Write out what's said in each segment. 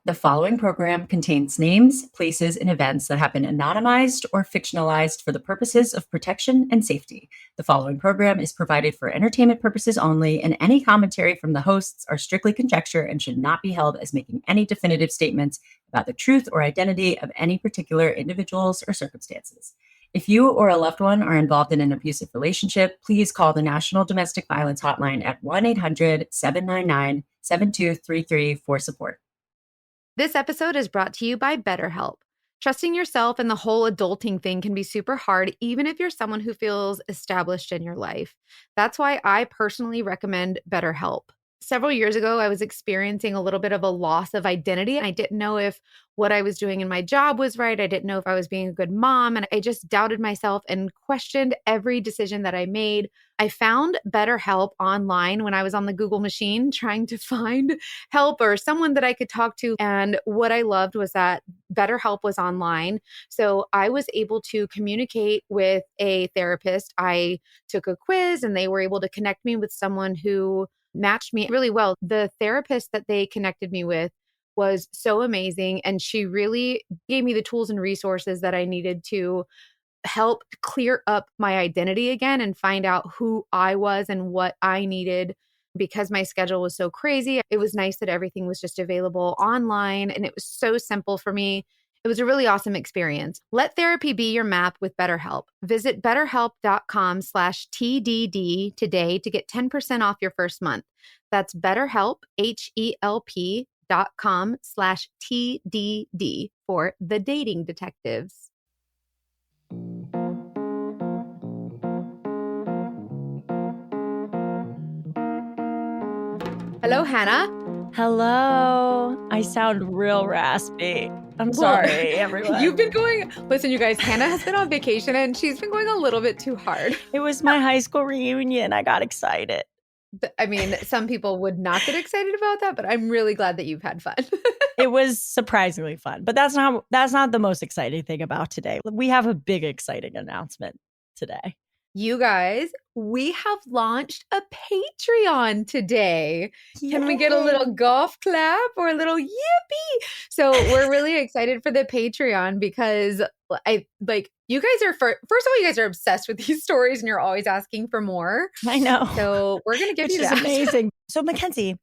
The following program contains names, places, and events that have been anonymized or fictionalized for the purposes of protection and safety. The following program is provided for entertainment purposes only, and any commentary from the hosts are strictly conjecture and should not be held as making any definitive statements about the truth or identity of any particular individuals or circumstances. If you or a loved one are involved in an abusive relationship, please call the National Domestic Violence Hotline at 1-800-799-7233 for support. This episode is brought to you by BetterHelp. Trusting yourself and the whole adulting thing can be super hard, even if you're someone who feels established in your life. That's why I personally recommend BetterHelp. Several years ago, I was experiencing a little bit of a loss of identity. I didn't know if what I was doing in my job was right. I didn't know if I was being a good mom. And I just doubted myself and questioned every decision that I made. I found BetterHelp online when I was on the Google machine trying to find help or someone that I could talk to. And what I loved was that BetterHelp was online. So I was able to communicate with a therapist. I took a quiz and they were able to connect me with someone who matched me really well. The therapist that they connected me with was so amazing. And she really gave me the tools and resources that I needed to help clear up my identity again and find out who I was and what I needed because my schedule was so crazy. It was nice that everything was just available online and it was so simple for me. It was a really awesome experience. Let therapy be your map with BetterHelp. Visit betterhelp.com/TDD today to get 10% off your first month. That's BetterHelp, HELP.com/TDD for the dating detectives. Hello, Hannah. Hello. I sound real raspy. I'm sorry, everyone. Listen, you guys, Hannah has been on vacation and she's been going a little bit too hard. It was my high school reunion. I got excited. I mean, some people would not get excited about that, but I'm really glad that you've had fun. It was surprisingly fun, but that's not the most exciting thing about today. We have a big, exciting announcement today. You guys, we have launched a Patreon today. Yay. Can we get a little golf clap or a little yippee? So we're really excited for the Patreon because you guys are, first of all, you guys are obsessed with these stories and you're always asking for more. I know. So we're going to give you that. Which is amazing. So Mackenzie,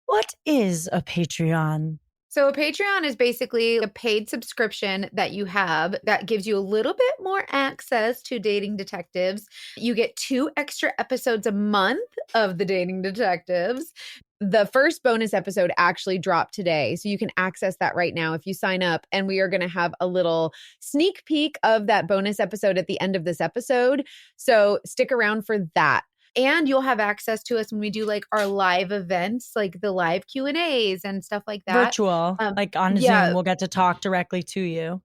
what is a Patreon? So a Patreon is basically a paid subscription that you have that gives you a little bit more access to Dating Detectives. You get 2 extra episodes a month of the Dating Detectives. The first bonus episode actually dropped today, so you can access that right now if you sign up. And we are going to have a little sneak peek of that bonus episode at the end of this episode. So stick around for that. And you'll have access to us when we do like our live events, like the live Q&As and stuff like that. Virtual, like on Zoom, we'll get to talk directly to you.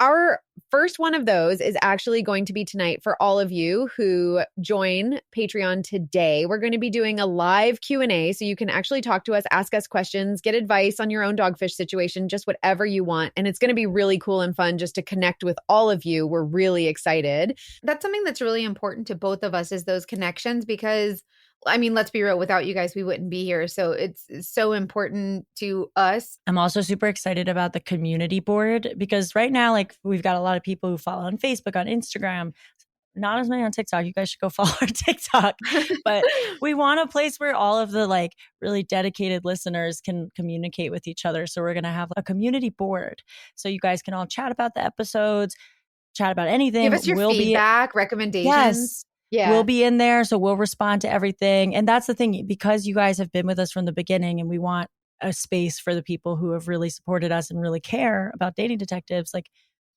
Our first one of those is actually going to be tonight for all of you who join Patreon today. We're going to be doing a live Q&A so you can actually talk to us, ask us questions, get advice on your own dogfish situation, just whatever you want. And it's going to be really cool and fun just to connect with all of you. We're really excited. That's something that's really important to both of us is those connections because I mean, let's be real, without you guys, we wouldn't be here. So it's so important to us. I'm also super excited about the community board because right now, like we've got a lot of people who follow on Facebook, on Instagram, not as many on TikTok. You guys should go follow our TikTok. But we want a place where all of the like really dedicated listeners can communicate with each other. So we're going to have a community board. So you guys can all chat about the episodes, chat about anything. Give us your feedback, recommendations. Yes. Yeah. We'll be in there, so we'll respond to everything. And that's the thing, because you guys have been with us from the beginning and we want a space for the people who have really supported us and really care about Dating Detectives. Like,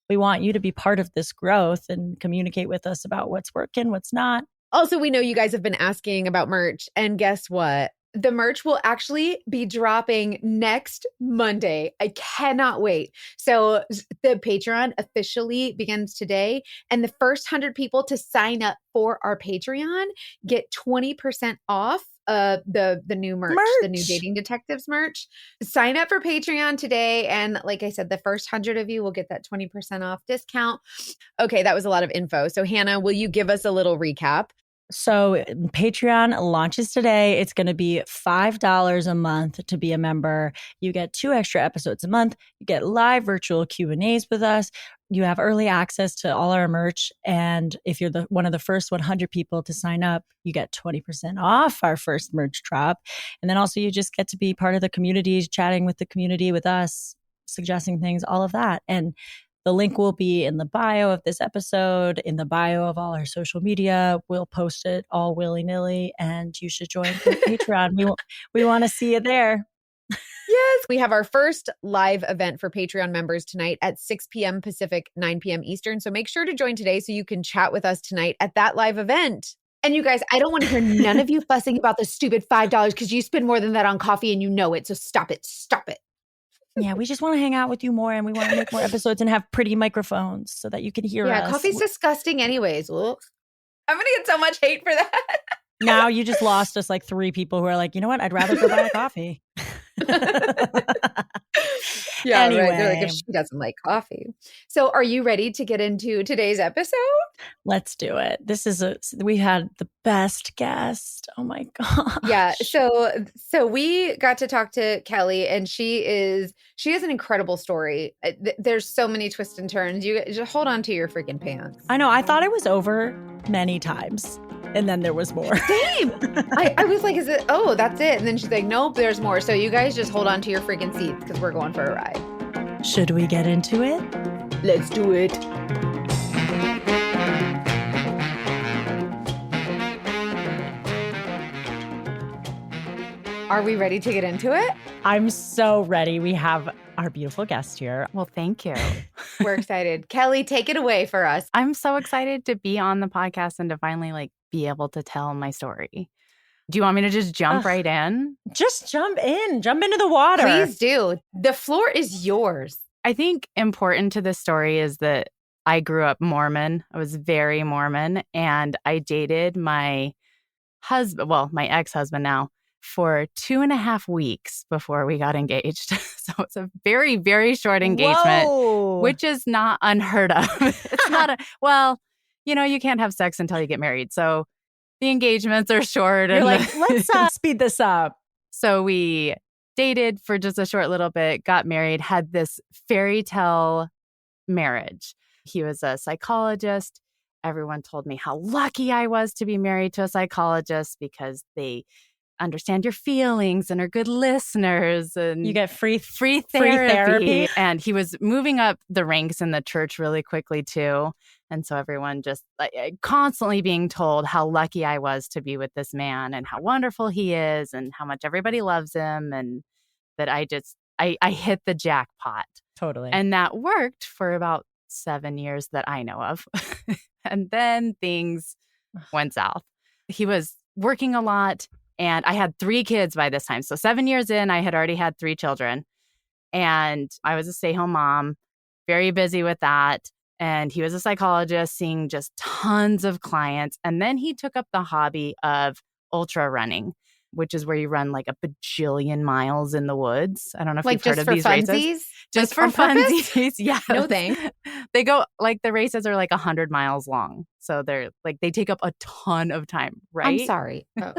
we want you to be part of this growth and communicate with us about what's working, what's not. Also, we know you guys have been asking about merch, and guess what? The merch will actually be dropping next Monday. I cannot wait. So the Patreon officially begins today, and the first 100 people to sign up for our Patreon get 20% off the new merch, the new Dating Detectives merch. Sign up for Patreon today. And like I said, the first 100 of you will get that 20% off discount. Okay, that was a lot of info. So Hannah, will you give us a little recap? So Patreon launches today. It's going to be $5 a month to be a member. You get 2 extra episodes a month. You get live virtual Q&As with us. You have early access to all our merch. And if you're one of the first 100 people to sign up, you get 20% off our first merch drop. And then also you just get to be part of the community, chatting with the community with us, suggesting things, all of that. And the link will be in the bio of this episode, in the bio of all our social media. We'll post it all willy-nilly, and you should join the Patreon. We want to see you there. Yes, we have our first live event for Patreon members tonight at 6 p.m. Pacific, 9 p.m. Eastern. So make sure to join today so you can chat with us tonight at that live event. And you guys, I don't want to hear none of you fussing about the stupid $5 because you spend more than that on coffee and you know it. So stop it. Stop it. Yeah, we just want to hang out with you more, and we want to make more episodes and have pretty microphones so that you can hear us. Yeah, coffee's disgusting anyways. Ugh. I'm going to get so much hate for that. Now you just lost us like 3 people who are like, you know what? I'd rather go buy a coffee. Yeah, anyway. right. They're like, if she doesn't like coffee. So are you ready to get into today's episode? Let's do it. We had the best guest. Oh my God. Yeah. So we got to talk to Kelly, and she has an incredible story. There's so many twists and turns. You just hold on to your freaking pants. I know. I thought it was over many times. And then there was more. Same. I was like, that's it? And then she's like, nope, there's more. So you guys just hold on to your freaking seats because we're going for a ride. Should we get into it? Let's do it. Are we ready to get into it? I'm so ready. We have our beautiful guest here. Well, thank you. We're excited. Kelly, take it away for us. I'm so excited to be on the podcast and to finally be able to tell my story. Do you want me to just jump right in? Just jump in. Jump into the water. Please do. The floor is yours. I think important to this story is that I grew up Mormon. I was very Mormon, and I dated my husband, my ex-husband now, for 2.5 weeks before we got engaged. So it's a very, very short engagement, Whoa. Which is not unheard of. It's not you can't have sex until you get married. So the engagements are short. You're like, let's speed this up. So we dated for just a short little bit, got married, had this fairy tale marriage. He was a psychologist. Everyone told me how lucky I was to be married to a psychologist because they understand your feelings and are good listeners, and you get free therapy. And he was moving up the ranks in the church really quickly too. And so everyone just constantly being told how lucky I was to be with this man and how wonderful he is and how much everybody loves him, and that I hit the jackpot. Totally. And that worked for about 7 years that I know of. And then things went south. He was working a lot. And I had 3 kids by this time. So 7 years in, I had already had 3 children. And I was a stay-home mom, very busy with that. And he was a psychologist, seeing just tons of clients. And then he took up the hobby of ultra running, which is where you run like a bajillion miles in the woods. I don't know if you've heard of these races. Just for funsies. Yeah. No thanks. They go the races are 100 miles long. So they're they take up a ton of time, right? I'm sorry. Oh.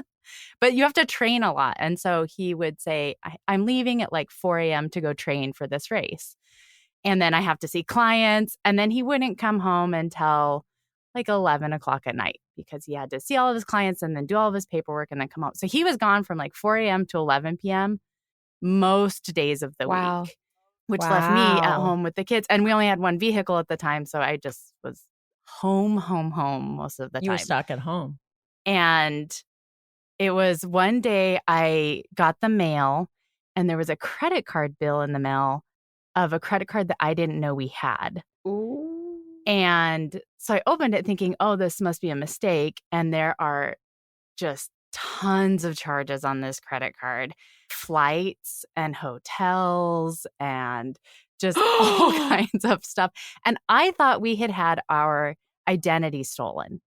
But you have to train a lot. And so he would say, I'm leaving at 4 a.m. to go train for this race. And then I have to see clients. And then he wouldn't come home until 11 o'clock at night because he had to see all of his clients and then do all of his paperwork and then come home. So he was gone from 4 a.m. to 11 p.m. most days of the week, which left me at home with the kids. And we only had one vehicle at the time. So I just was home most of the time. You were stuck at home. And it was one day I got the mail and there was a credit card bill in the mail of a credit card that I didn't know we had. Ooh. And so I opened it thinking, oh, this must be a mistake. And there are just tons of charges on this credit card, flights and hotels and just all kinds of stuff. And I thought we had our identity stolen.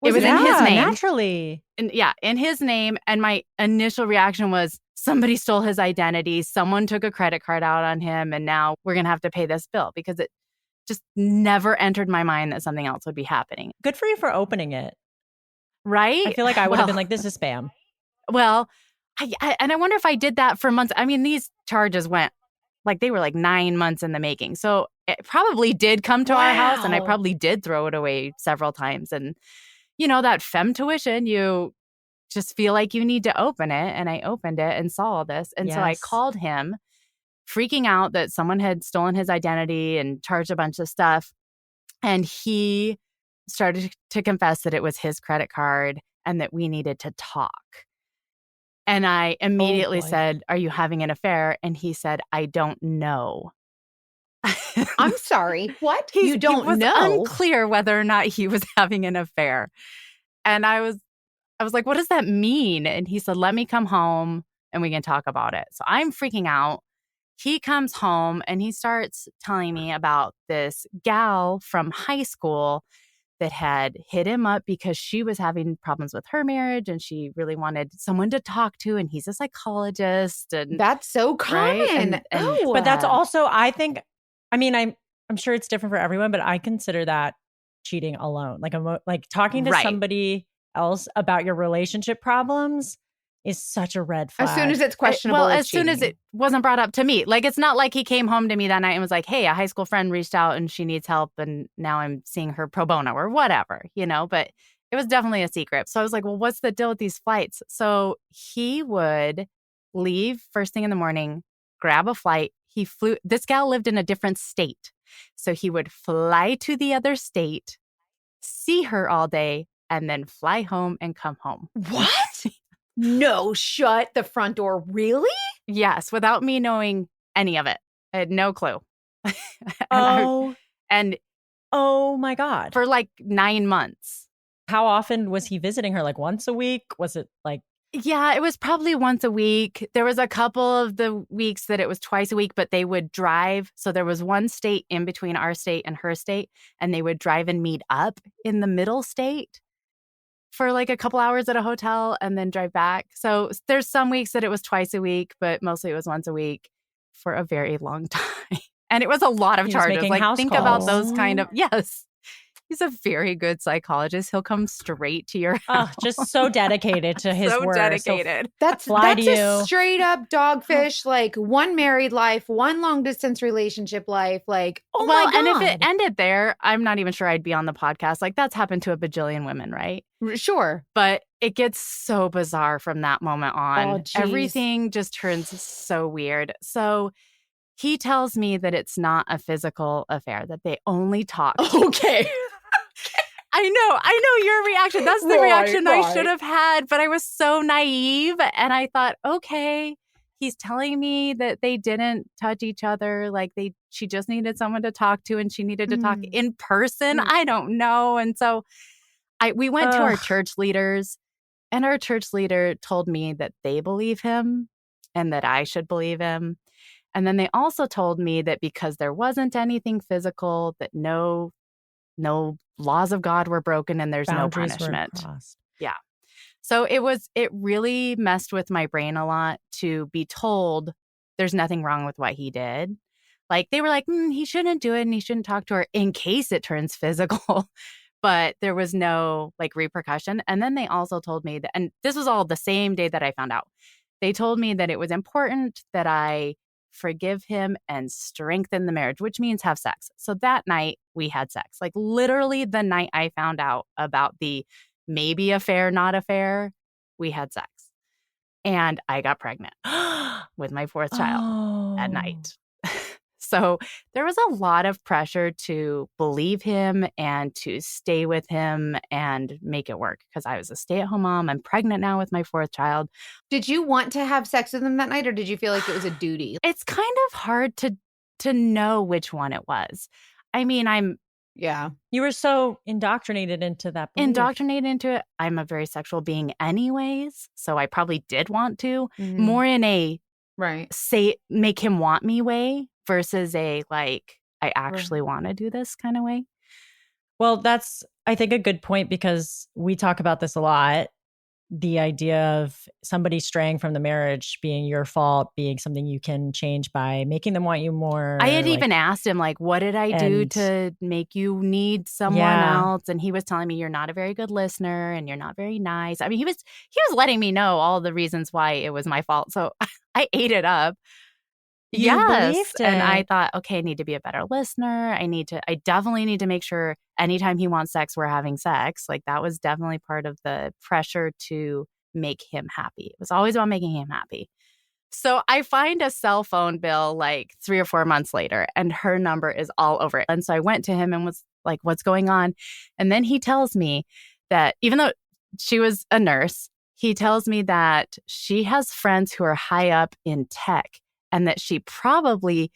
It was in his name. Naturally. And in his name. And my initial reaction was somebody stole his identity. Someone took a credit card out on him. And now we're going to have to pay this bill because just never entered my mind that something else would be happening. Good for you for opening it. Right? I feel like I would have been like, this is spam. Well, I wonder if I did that for months. I mean, these charges went like they were like 9 months in the making. So it probably did come to our house, and I probably did throw it away several times. And, you know, that femmetuition, you just feel like you need to open it. And I opened it and saw all this. And so I called him, freaking out that someone had stolen his identity and charged a bunch of stuff. And he started to confess that it was his credit card and that we needed to talk. And I immediately said, "Are you having an affair?" And he said, "I don't know." I'm sorry. What? You don't know? It was unclear whether or not he was having an affair. And I was like, "What does that mean?" And he said, "Let me come home and we can talk about it." So I'm freaking out. He comes home and he starts telling me about this gal from high school that had hit him up because she was having problems with her marriage and she really wanted someone to talk to. And he's a psychologist. And that's so common. Right? But that's also, I think, I mean, I'm sure it's different for everyone, but I consider that cheating alone. Like talking to somebody else about your relationship problems is such a red flag. As soon as it's questionable. As soon as it wasn't brought up to me. Like, it's not like he came home to me that night and was like, "Hey, a high school friend reached out and she needs help and now I'm seeing her pro bono," or whatever, you know, but it was definitely a secret. So I was like, well, what's the deal with these flights? So he would leave first thing in the morning, grab a flight. This gal lived in a different state. So he would fly to the other state, see her all day, and then fly home and come home. What? No, shut the front door. Really? Yes, without me knowing any of it. I had no clue. And oh my God. For like 9 months. How often was he visiting her? Like once a week? Was it like? Yeah, it was probably once a week. There was a couple of the weeks that it was twice a week, but they would drive. So there was one state in between our state and her state, and they would drive and meet up in the middle state for like a couple hours at a hotel and then drive back. So there's some weeks that it was twice a week, but mostly it was once a week for a very long time. And it was a lot of charges. Like, think about those kind of, yes. He's a very good psychologist. He'll come straight to your house. Just so dedicated to his work. So dedicated. That's a straight up Dogfish, like one married life, one long distance relationship life. Like, my God. And if it ended there, I'm not even sure I'd be on the podcast. Like, that's happened to a bajillion women, right? Sure. But it gets so bizarre from that moment on. Everything just turns so weird. So he tells me that it's not a physical affair, that they only talk. Okay. I know your reaction. That's the reaction I should have had, but I was so naive. And I thought, okay, he's telling me that they didn't touch each other. Like she just needed someone to talk to and she needed to talk in person. I don't know. And so we went to our church leaders, and our church leader told me that they believe him and that I should believe him. And then they also told me that because there wasn't anything physical, that no laws of God were broken and there's no punishment. Yeah. So it really messed with my brain a lot to be told there's nothing wrong with what he did. Like, they were like, he shouldn't do it and he shouldn't talk to her in case it turns physical. But there was no like repercussion. And then they also told me that, and this was all the same day that I found out, they told me that it was important that I forgive him and strengthen the marriage, which means have sex. So that night we had sex. Like, literally the night I found out about the maybe affair, not affair, we had sex. And I got pregnant with my fourth child at night. So there was a lot of pressure to believe him and to stay with him and make it work, because I was a stay-at-home mom. I'm pregnant now with my fourth child. Did you want to have sex with him that night, or did you feel like it was a duty? It's kind of hard to know which one it was. I mean, you were so indoctrinated into that belief. Indoctrinated into it. I'm a very sexual being anyways, so I probably did want to, more in a make him want me way versus a like, I actually want to do this kind of way. Well, that's, I think, a good point, because we talk about this a lot. the idea of somebody straying from the marriage being your fault, being something you can change by making them want you more. I had even asked him, like, what did I do to make you need someone else? And he was telling me, you're not a very good listener and you're not very nice. I mean, he was letting me know all the reasons why it was my fault. So I ate it up. You believed it. And I thought, okay, I need to be a better listener. I definitely need to make sure anytime he wants sex, we're having sex. Like, that was definitely part of the pressure to make him happy. It was always about making him happy. So I find a cell phone bill like 3 or 4 months later, and her number is all over it. And so I went to him and was like, what's going on? And then he tells me that even though she was a nurse, he tells me that she has friends who are high up in tech, and that she probably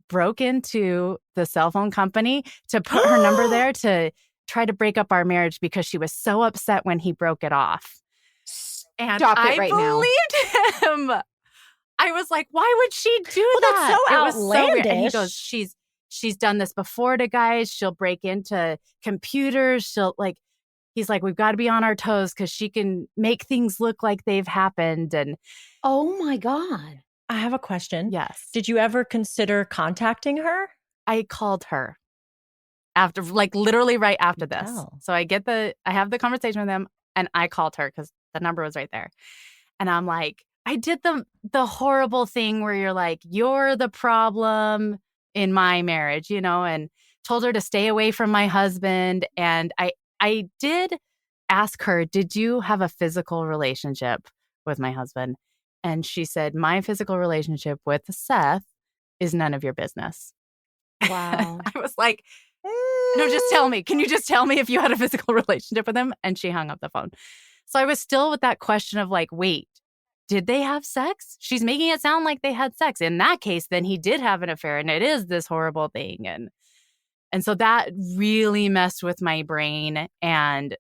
broke into the cell phone company to put her number there to try to break up our marriage because she was so upset when he broke it off. And Stop it right now. I believed him. I was like, why would she do that? That's so It was outlandish. so weird. And he goes, she's done this before to guys. She'll break into computers. He's like, we've got to be on our toes because she can make things look like they've happened. And oh my God. I have a question. Yes. Did you ever consider contacting her? I called her after, like, literally right after this. Oh. So I have the conversation with him, and I called her because the number was right there. And I'm like, I did the horrible thing where you're like, you're the problem in my marriage, and told her to stay away from my husband. And I did ask her, did you have a physical relationship with my husband? And she said, my physical relationship with Seth is none of your business. Wow. I was like, no, just tell me. Can you just tell me if you had a physical relationship with him? And she hung up the phone. So I was still with that question of like, wait, did they have sex? She's making it sound like they had sex. In that case, then he did have an affair and it is this horrible thing. And so that really messed with my brain. And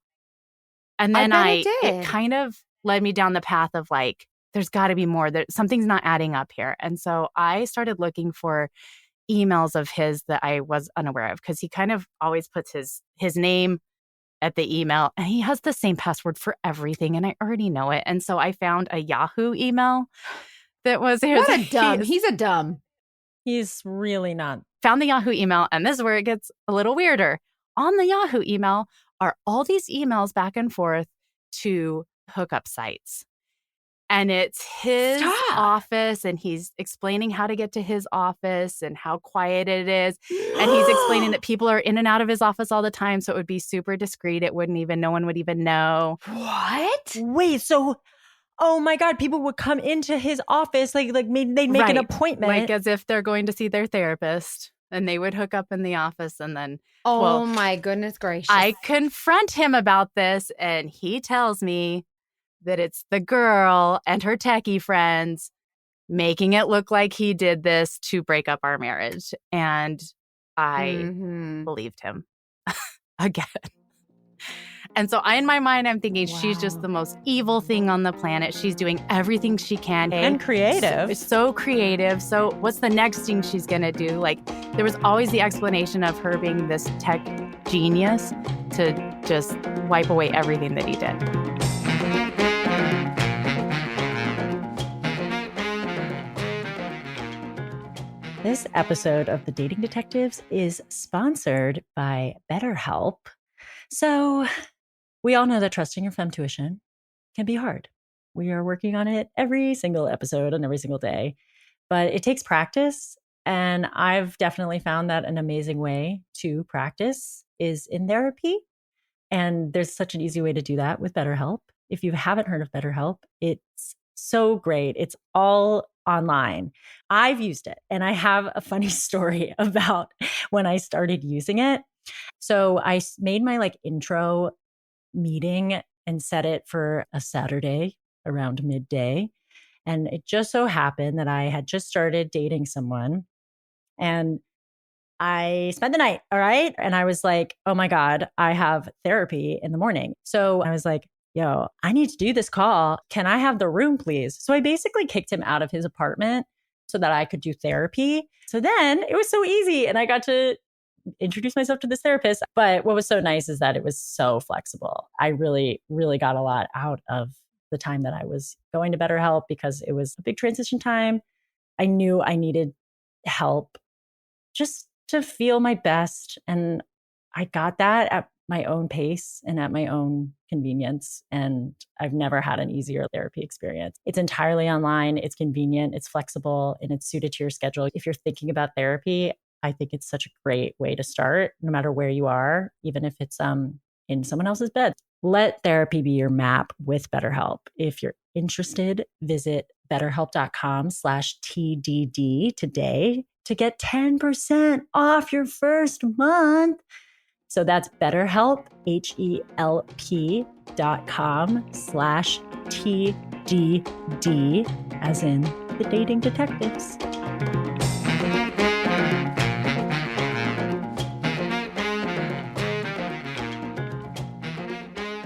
then it kind of led me down the path of like, there's got to be more. Something's not adding up here. And so I started looking for emails of his that I was unaware of, because he kind of always puts his name at the email, and he has the same password for everything, and I already know it. And so I found a Yahoo email that was his. What a dumb. He's a dumb. He's really not. Found the Yahoo email, and this is where it gets a little weirder. On the Yahoo email are all these emails back and forth to hookup sites. And it's his office, and he's explaining how to get to his office and how quiet it is. And he's explaining that people are in and out of his office all the time, so it would be super discreet. No one would even know. What? Wait, so, oh my God, people would come into his office, they'd make an appointment. Like as if they're going to see their therapist, and they would hook up in the office, and then... Oh my goodness gracious. I confront him about this, and he tells me that it's the girl and her techie friends making it look like he did this to break up our marriage. And I believed him again. And so in my mind, I'm thinking she's just the most evil thing on the planet. She's doing everything she can. And creative. So creative. So what's the next thing she's going to do? Like, there was always the explanation of her being this tech genius to just wipe away everything that he did. This episode of The Dating Detectives is sponsored by BetterHelp. So we all know that trusting your femmetuition can be hard. We are working on it every single episode and every single day, but it takes practice. And I've definitely found that an amazing way to practice is in therapy. And there's such an easy way to do that with BetterHelp. If you haven't heard of BetterHelp, it's so great. It's all online. I've used it, and I have a funny story about when I started using it. So I made my intro meeting and set it for a Saturday around midday. And it just so happened that I had just started dating someone, and I spent the night. All right. And I was like, oh my God, I have therapy in the morning. So I was like, yo, I need to do this call. Can I have the room, please? So I basically kicked him out of his apartment so that I could do therapy. So then it was so easy, and I got to introduce myself to this therapist. But what was so nice is that it was so flexible. I really, really got a lot out of the time that I was going to BetterHelp because it was a big transition time. I knew I needed help just to feel my best. And I got that at my own pace and at my own convenience. And I've never had an easier therapy experience. It's entirely online, it's convenient, it's flexible, and it's suited to your schedule. If you're thinking about therapy, I think it's such a great way to start, no matter where you are, even if it's in someone else's bed. Let therapy be your map with BetterHelp. If you're interested, visit betterhelp.com/TDD today to get 10% off your first month. So that's BetterHelp, HELP.com/TDD, as in the Dating Detectives.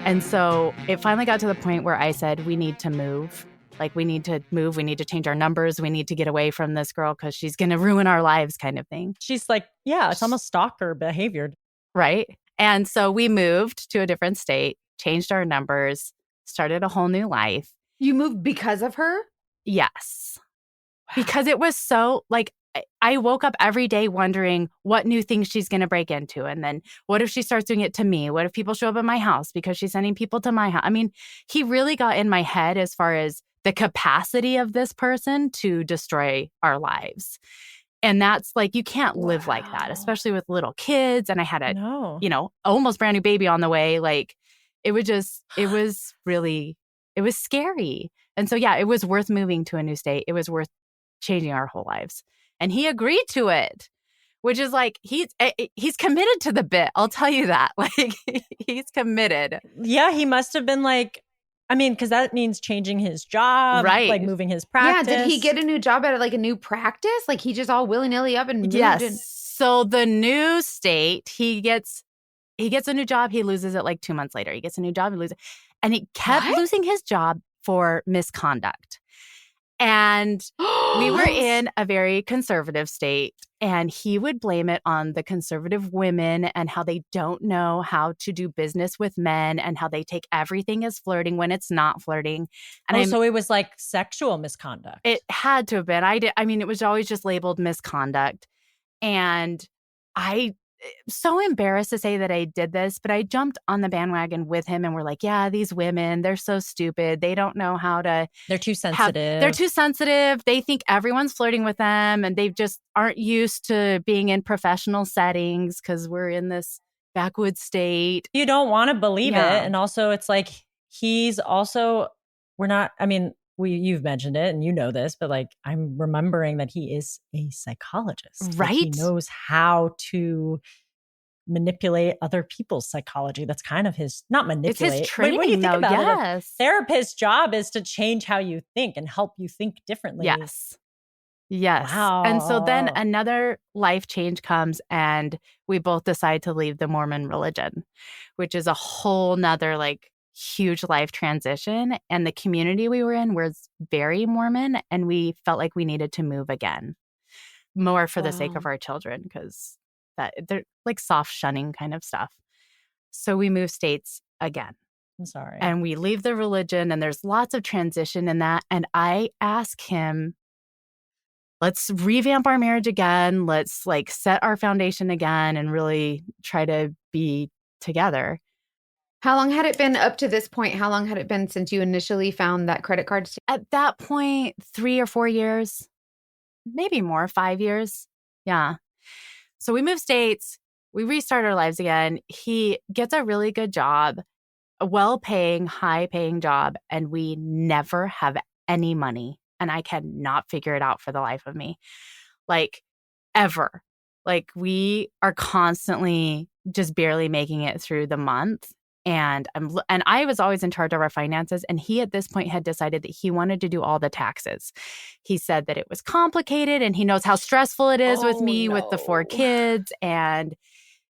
And so it finally got to the point where I said, we need to move. Like, we need to move. We need to change our numbers. We need to get away from this girl because she's going to ruin our lives, kind of thing. She's like, yeah, it's almost stalker behavior. Right. And so we moved to a different state, changed our numbers, started a whole new life. You moved because of her? Yes. Wow. Because it was so, like, I woke up every day wondering what new things she's going to break into. And then what if she starts doing it to me? What if people show up at my house because she's sending people to my house? I mean, he really got in my head as far as the capacity of this person to destroy our lives. And that's like, you can't live like that, especially with little kids. And I had a, almost brand new baby on the way. Like, it was scary. And so, yeah, it was worth moving to a new state. It was worth changing our whole lives. And he agreed to it, which is like, he's committed to the bit. I'll tell you that. Like, he's committed. Yeah, he must have been like, I mean, because that means changing his job, right? Like moving his practice. Yeah, did he get a new job at like a new practice? Like, he just all willy-nilly up and moved? Yes. So the new state, he gets a new job. He loses it like 2 months later. He gets a new job. He loses it. And he kept losing his job for misconduct. And we were in a very conservative state, and he would blame it on the conservative women and how they don't know how to do business with men and how they take everything as flirting when it's not flirting. And so it was like sexual misconduct. It had to have been. It was always just labeled misconduct. And I'm so embarrassed to say that I did this, but I jumped on the bandwagon with him and we're like, yeah, these women, they're so stupid. They don't know how to. They're too sensitive. They're too sensitive. They think everyone's flirting with them and they just aren't used to being in professional settings because we're in this backwoods state. You don't want to believe it. And also it's like, you've mentioned it and you know this, but like, I'm remembering that he is a psychologist. Right. Like, he knows how to manipulate other people's psychology. That's kind of not manipulate. It's his training, when you think about it, yes. a therapist's job is to change how you think and help you think differently. Yes. Wow. And so then another life change comes and we both decide to leave the Mormon religion, which is a whole nother like huge life transition. And the community we were in was very Mormon, and we felt like we needed to move again, more for the sake of our children, because they're like soft shunning kind of stuff. So we move states again. I'm sorry. And we leave the religion, and there's lots of transition in that. And I ask him, let's revamp our marriage again. Let's like set our foundation again and really try to be together. How long had it been up to this point? How long had it been since you initially found that credit card? At that point, 3 or 4 years, maybe more, 5 years. Yeah. So we move states. We restart our lives again. He gets a really good job, a well-paying, high-paying job, and we never have any money. And I cannot figure it out for the life of me. Like, ever. Like, we are constantly just barely making it through the month. And I was always in charge of our finances. And he at this point had decided that he wanted to do all the taxes. He said that it was complicated and he knows how stressful it is with me with the 4 kids. And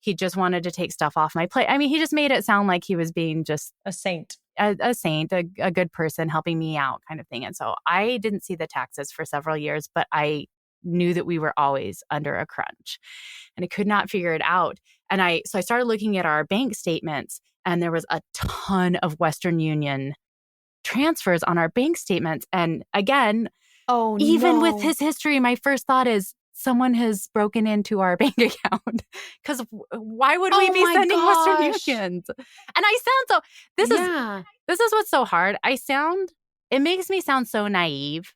he just wanted to take stuff off my plate. I mean, he just made it sound like he was being just a saint, a good person helping me out kind of thing. And so I didn't see the taxes for several years, but I knew that we were always under a crunch and I could not figure it out. And so I started looking at our bank statements, and there was a ton of Western Union transfers on our bank statements. And again, even with his history, my first thought is someone has broken into our bank account, because why would we be sending Western Unions? And I sound so, this is what's so hard. It makes me sound so naive.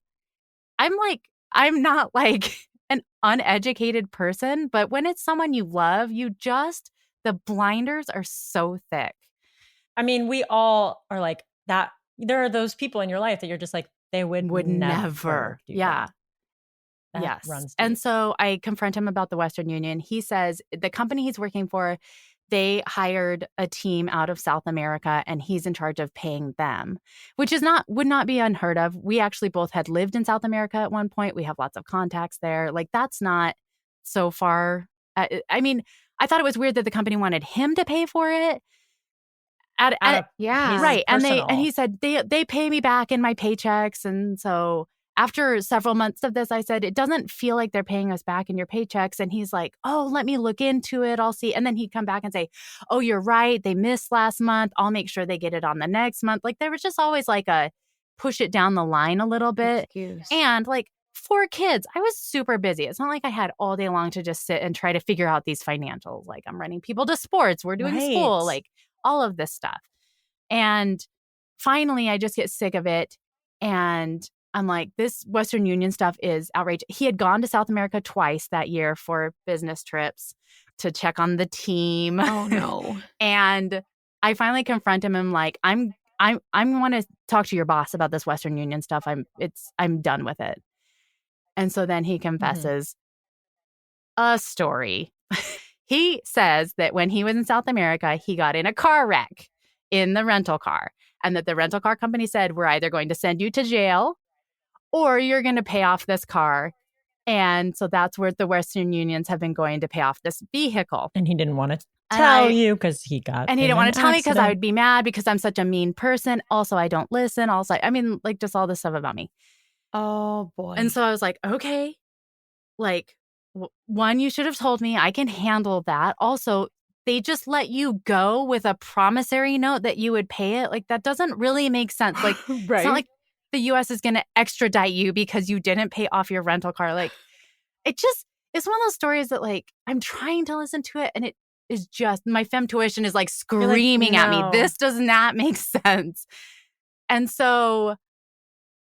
I'm not like an uneducated person, but when it's someone you love, the blinders are so thick. I mean, we all are like that. There are those people in your life that you're just like, they would never do that. Yes. Runs deep. And so I confront him about the Western Union. He says the company he's working for, they hired a team out of South America and he's in charge of paying them, which would not be unheard of. We actually both had lived in South America at one point. We have lots of contacts there. Like, that's not so far. I mean, I thought it was weird that the company wanted him to pay for it. Right. And he said they pay me back in my paychecks. And so after several months of this, I said, it doesn't feel like they're paying us back in your paychecks. And he's like, oh, let me look into it. I'll see. And then he'd come back and say, oh, you're right. They missed last month. I'll make sure they get it on the next month. Like, there was just always like a push it down the line a little bit. Excuse. And like 4 kids, I was super busy. It's not like I had all day long to just sit and try to figure out these financials. Like, I'm running people to sports. We're doing school, like all of this stuff. And finally, I just get sick of it. And I'm like, this Western Union stuff is outrageous. He had gone to South America twice that year for business trips to check on the team. Oh, no. And I finally confront him. I'm like, I want to talk to your boss about this Western Union stuff. I'm done with it. And so then he confesses a story. He says that when he was in South America, he got in a car wreck in the rental car, and that the rental car company said, we're either going to send you to jail or you're going to pay off this car. And so that's where the Western Unions have been going to pay off this vehicle. And he didn't want to tell you because he got And he didn't want to tell me because I would be mad because I'm such a mean person. Also, I don't listen. Also, I mean, like, just all this stuff about me. Oh, boy. And so I was like, okay, like, one, you should have told me. I can handle that. Also, they just let you go with a promissory note that you would pay it. Like, that doesn't really make sense. Like, It's not like the U.S. is going to extradite you because you didn't pay off your rental car. Like, it's one of those stories that, like, I'm trying to listen to it and it is just, my femmetuition is like screaming at me. This does not make sense. And so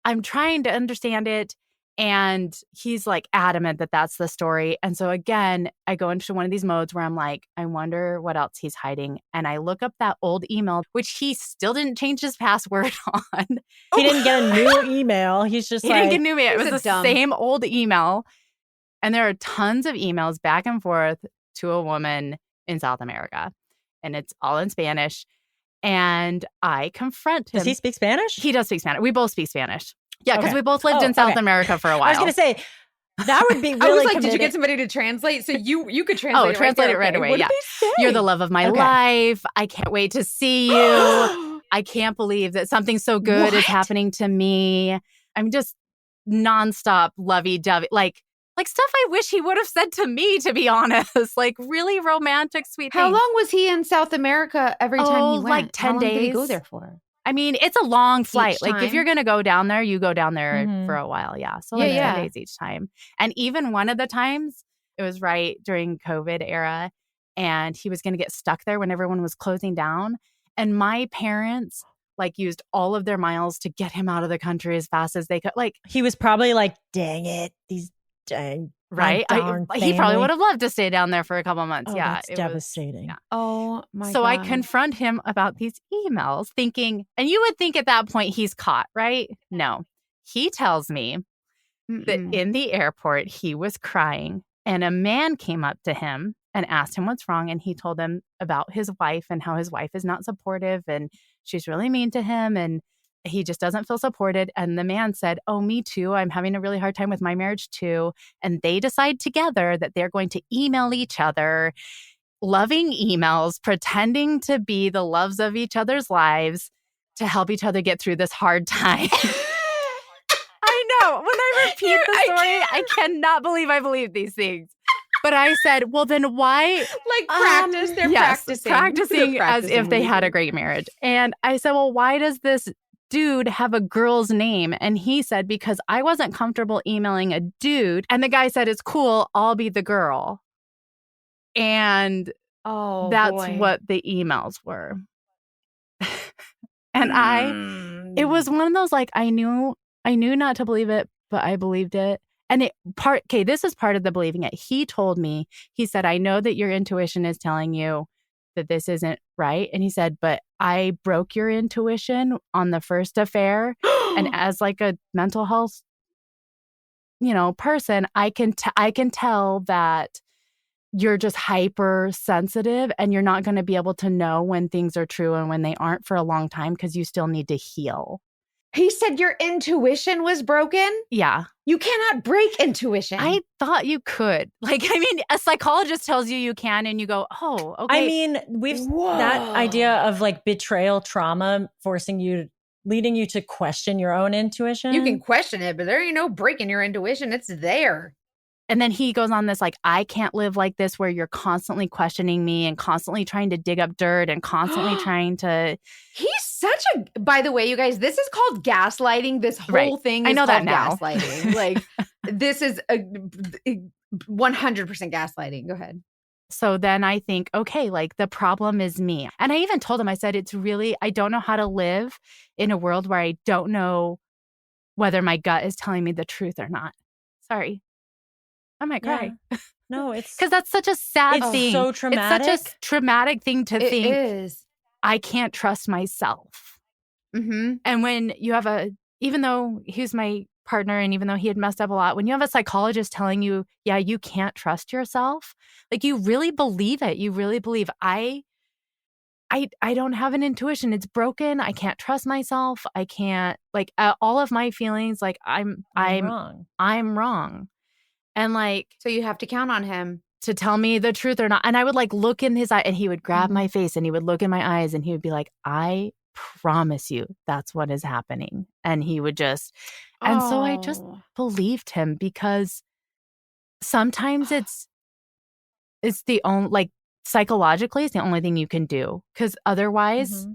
I'm trying to understand it. And he's like adamant that that's the story. And so again, I go into one of these modes where I'm like, I wonder what else he's hiding. And I look up that old email, which he still didn't change his password on. He didn't get a new email. He didn't get a new email. It was the same old email. And there are tons of emails back and forth to a woman in South America. And it's all in Spanish. And I confront him. Does he speak Spanish? He does speak Spanish. We both speak Spanish. Yeah, because we both lived in South America for a while. I was going to say, that would be really I was like, committed. did you get somebody to translate? So you could translate translate it right away. Yeah. You're the love of my life. I can't wait to see you. I can't believe that something so good is happening to me. I'm just nonstop lovey-dovey. Like stuff I wish he would have said to me, to be honest. Like, really romantic, sweet things. How long was he in South America every time he went? Like 10 days. How long did he go there for? I mean, it's a long flight. Like, if you're going to go down there, you go down there for a while. Yeah. So 10 days each time. And even one of the times, it was right during COVID era, and he was going to get stuck there when everyone was closing down. And my parents like used all of their miles to get him out of the country as fast as they could. Like, he was probably like, dang it, these dang. Right. He probably would have loved to stay down there for a couple months. That's devastating. Oh my God. So I confront him about these emails thinking, and you would think at that point he's caught, right? No. He tells me that in the airport, he was crying and a man came up to him and asked him what's wrong. And he told him about his wife and how his wife is not supportive and she's really mean to him. And he just doesn't feel supported. And the man said, oh, me too. I'm having a really hard time with my marriage too. And they decide together that they're going to email each other, loving emails, pretending to be the loves of each other's lives to help each other get through this hard time. I know. When I repeat the story, I cannot believe I believe these things. But I said, well, then why? Like practice. They're practicing as if they had a great marriage. And I said, well, why does this dude have a girl's name? And he said, because I wasn't comfortable emailing a dude. And the guy said, it's cool. I'll be the girl. And that's what the emails were. And it was one of those, like, I knew not to believe it, but I believed it. And this is part of the believing it. He told me, he said, I know that your intuition is telling you that this isn't right. And he said, but I broke your intuition on the first affair. And as like a mental health, person, I can tell that you're just hypersensitive and you're not going to be able to know when things are true and when they aren't for a long time because you still need to heal. He said your intuition was broken? Yeah. You cannot break intuition. I thought you could. Like, I mean, a psychologist tells you can and you go, oh, okay. I mean, that idea of like betrayal trauma leading you to question your own intuition. You can question it, but there ain't no breaking your intuition. It's there. And then he goes on this, like, I can't live like this where you're constantly questioning me and constantly trying to dig up dirt and constantly trying to. He's such a, by the way, you guys, this is called gaslighting. This whole thing is called gaslighting. Like, this is a 100% gaslighting. Go ahead. So then I think, okay, like the problem is me. And I even told him, I said, I don't know how to live in a world where I don't know whether my gut is telling me the truth or not. Sorry. I might cry. Yeah. No, it's because that's such a sad thing. So traumatic. It's such a traumatic thing to think. It is. I can't trust myself. Mm-hmm. And when you have even though he's my partner and even though he had messed up a lot, when you have a psychologist telling you, yeah, you can't trust yourself, like you really believe it. You really believe I don't have an intuition. It's broken. I can't trust myself. I can't, like, all of my feelings, like I'm wrong. I'm wrong. And like, so you have to count on him to tell me the truth or not. And I would like look in his eye and he would grab my face and he would look in my eyes and he would be like, I promise you that's what is happening. And he would just, and so I just believed him because sometimes it's the only, like, psychologically it's the only thing you can do because otherwise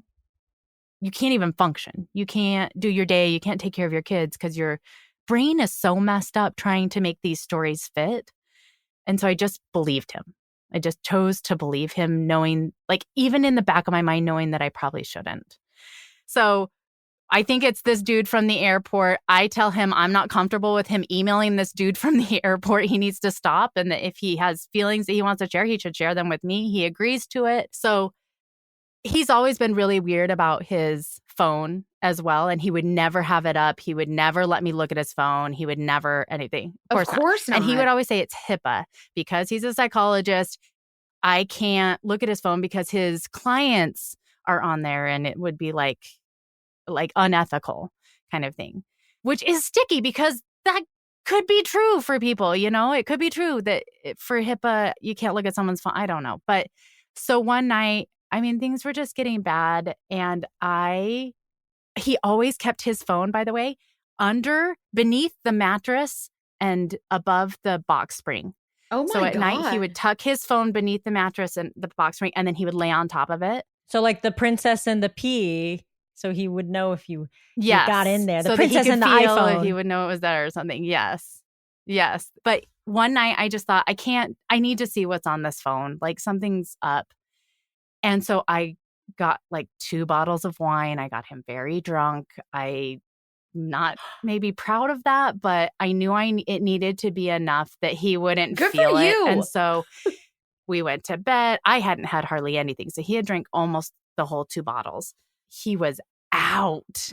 you can't even function. You can't do your day. You can't take care of your kids because your brain is so messed up trying to make these stories fit. And so I just believed him. I just chose to believe him, knowing, like, even in the back of my mind, knowing that I probably shouldn't. So I think it's this dude from the airport. I tell him I'm not comfortable with him emailing this dude from the airport. He needs to stop. And that if he has feelings that he wants to share, he should share them with me. He agrees to it. So he's always been really weird about his phone as well. And he would never have it up. He would never let me look at his phone. He would never anything. Of course not. And he would always say it's HIPAA because he's a psychologist. I can't look at his phone because his clients are on there and it would be like unethical kind of thing, which is sticky because that could be true for people. It could be true that for HIPAA, you can't look at someone's phone. I don't know. But so one night, I mean, things were just getting bad. And he always kept his phone, by the way, beneath the mattress and above the box spring. Oh my God. So at night, he would tuck his phone beneath the mattress and the box spring, and then he would lay on top of it. So like the Princess and the Pea, so he would know if you got in there. The so Princess and the iPhone. If he would know it was there or something. Yes. But one night I just thought, I need to see what's on this phone. Like something's up. And so I got like 2 bottles of wine. I got him very drunk. I'm not maybe proud of that, but I knew it needed to be enough that he wouldn't feel it. And so we went to bed. I hadn't had hardly anything. So he had drank almost the whole 2 bottles. He was out.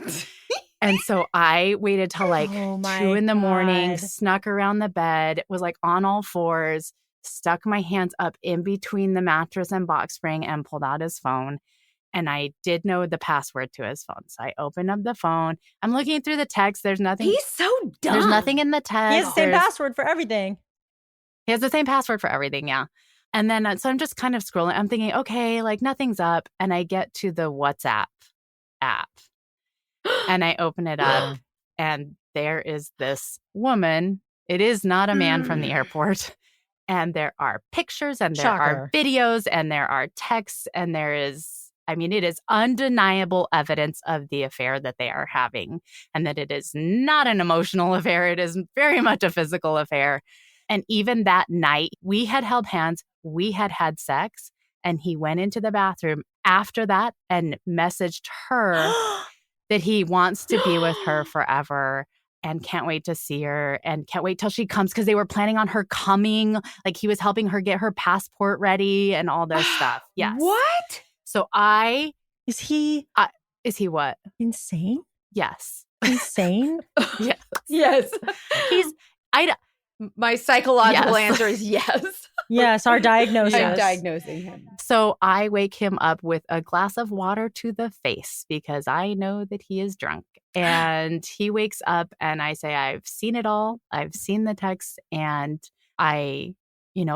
And so I waited till like 2 in the morning, snuck around the bed, was like on all fours, stuck my hands up in between the mattress and box spring and pulled out his phone. And I did know the password to his phone. So I opened up the phone. I'm looking through the text. There's nothing. He's so dumb. There's nothing in the text. He has the same password for everything. He has the same password for everything, yeah. And then, so I'm just kind of scrolling. I'm thinking, okay, like nothing's up. And I get to the WhatsApp app. And I open it up. And there is this woman. It is not a man from the airport. And there are pictures and there are videos and there are texts and there is I mean, it is undeniable evidence of the affair that they are having, and that it is not an emotional affair. It is very much a physical affair. And even that night, we had held hands, we had had sex, and he went into the bathroom after that and messaged her that he wants to be with her forever and can't wait to see her and can't wait till she comes, because they were planning on her coming. Like, he was helping her get her passport ready and all this stuff. Yes. What? So Is he what? insane? Yes. Insane? Yes. Yes. My psychological Yes. answer is yes. Yes, our diagnosis. I'm diagnosing him. So I wake him up with a glass of water to the face because I know that he is drunk. And he wakes up and I say, I've seen it all. I've seen the text. And I,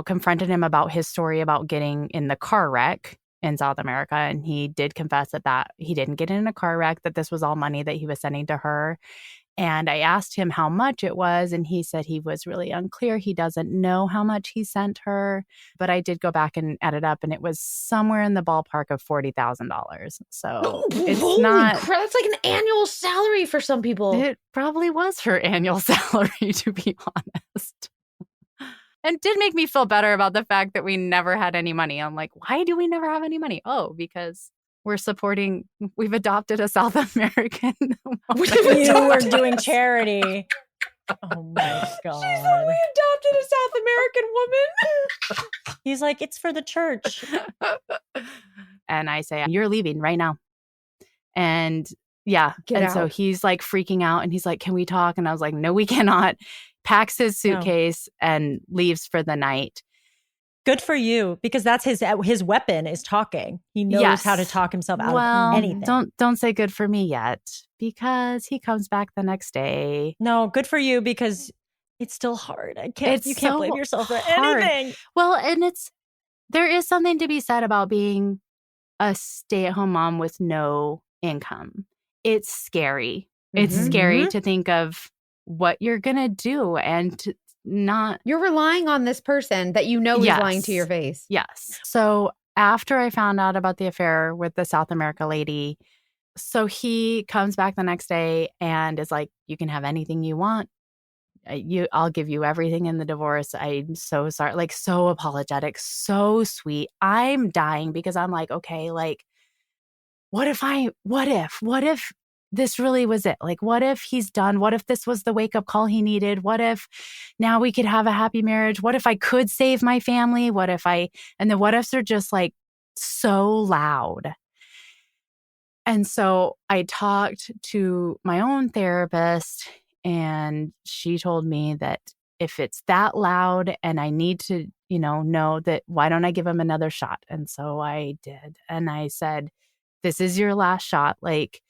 confronted him about his story about getting in the car wreck in South America. And he did confess that he didn't get in a car wreck, that this was all money that he was sending to her. And I asked him how much it was, and he said he was really unclear. He doesn't know how much he sent her. But I did go back and add it up, and it was somewhere in the ballpark of $40,000. So it's Holy not... crap, that's like an annual salary for some people. It probably was her annual salary, to be honest. And did make me feel better about the fact that we never had any money. I'm like, why do we never have any money? Oh, because... we've adopted a South American woman. You were doing charity. Oh my God. She said we adopted a South American woman. He's like, it's for the church. And I say, you're leaving right now. And yeah. Get out. So he's like freaking out and he's like, can we talk? And I was like, no, we cannot. Packs his suitcase and leaves for the night. Good for you, because that's his weapon is talking. He knows how to talk himself out of anything. Don't say good for me yet, because he comes back the next day. No, good for you, because it's still hard. You can't blame yourself for anything. Well, and there is something to be said about being a stay-at-home mom with no income. It's scary. It's scary to think of what you're gonna do and you're relying on this person that is lying to your face. Yes. So after I found out about the affair with the South America lady, so he comes back the next day and is like, you can have anything you want. I'll give you everything in the divorce. I'm so sorry. Like, so apologetic, so sweet. I'm dying because I'm like, okay, like, what if this really was it? Like, what if he's done? What if this was the wake-up call he needed? What if now we could have a happy marriage? What if I could save my family? And the what ifs are just like so loud. And so I talked to my own therapist, and she told me that if it's that loud and I need to, know that, why don't I give him another shot? And so I did. And I said, this is your last shot. Like,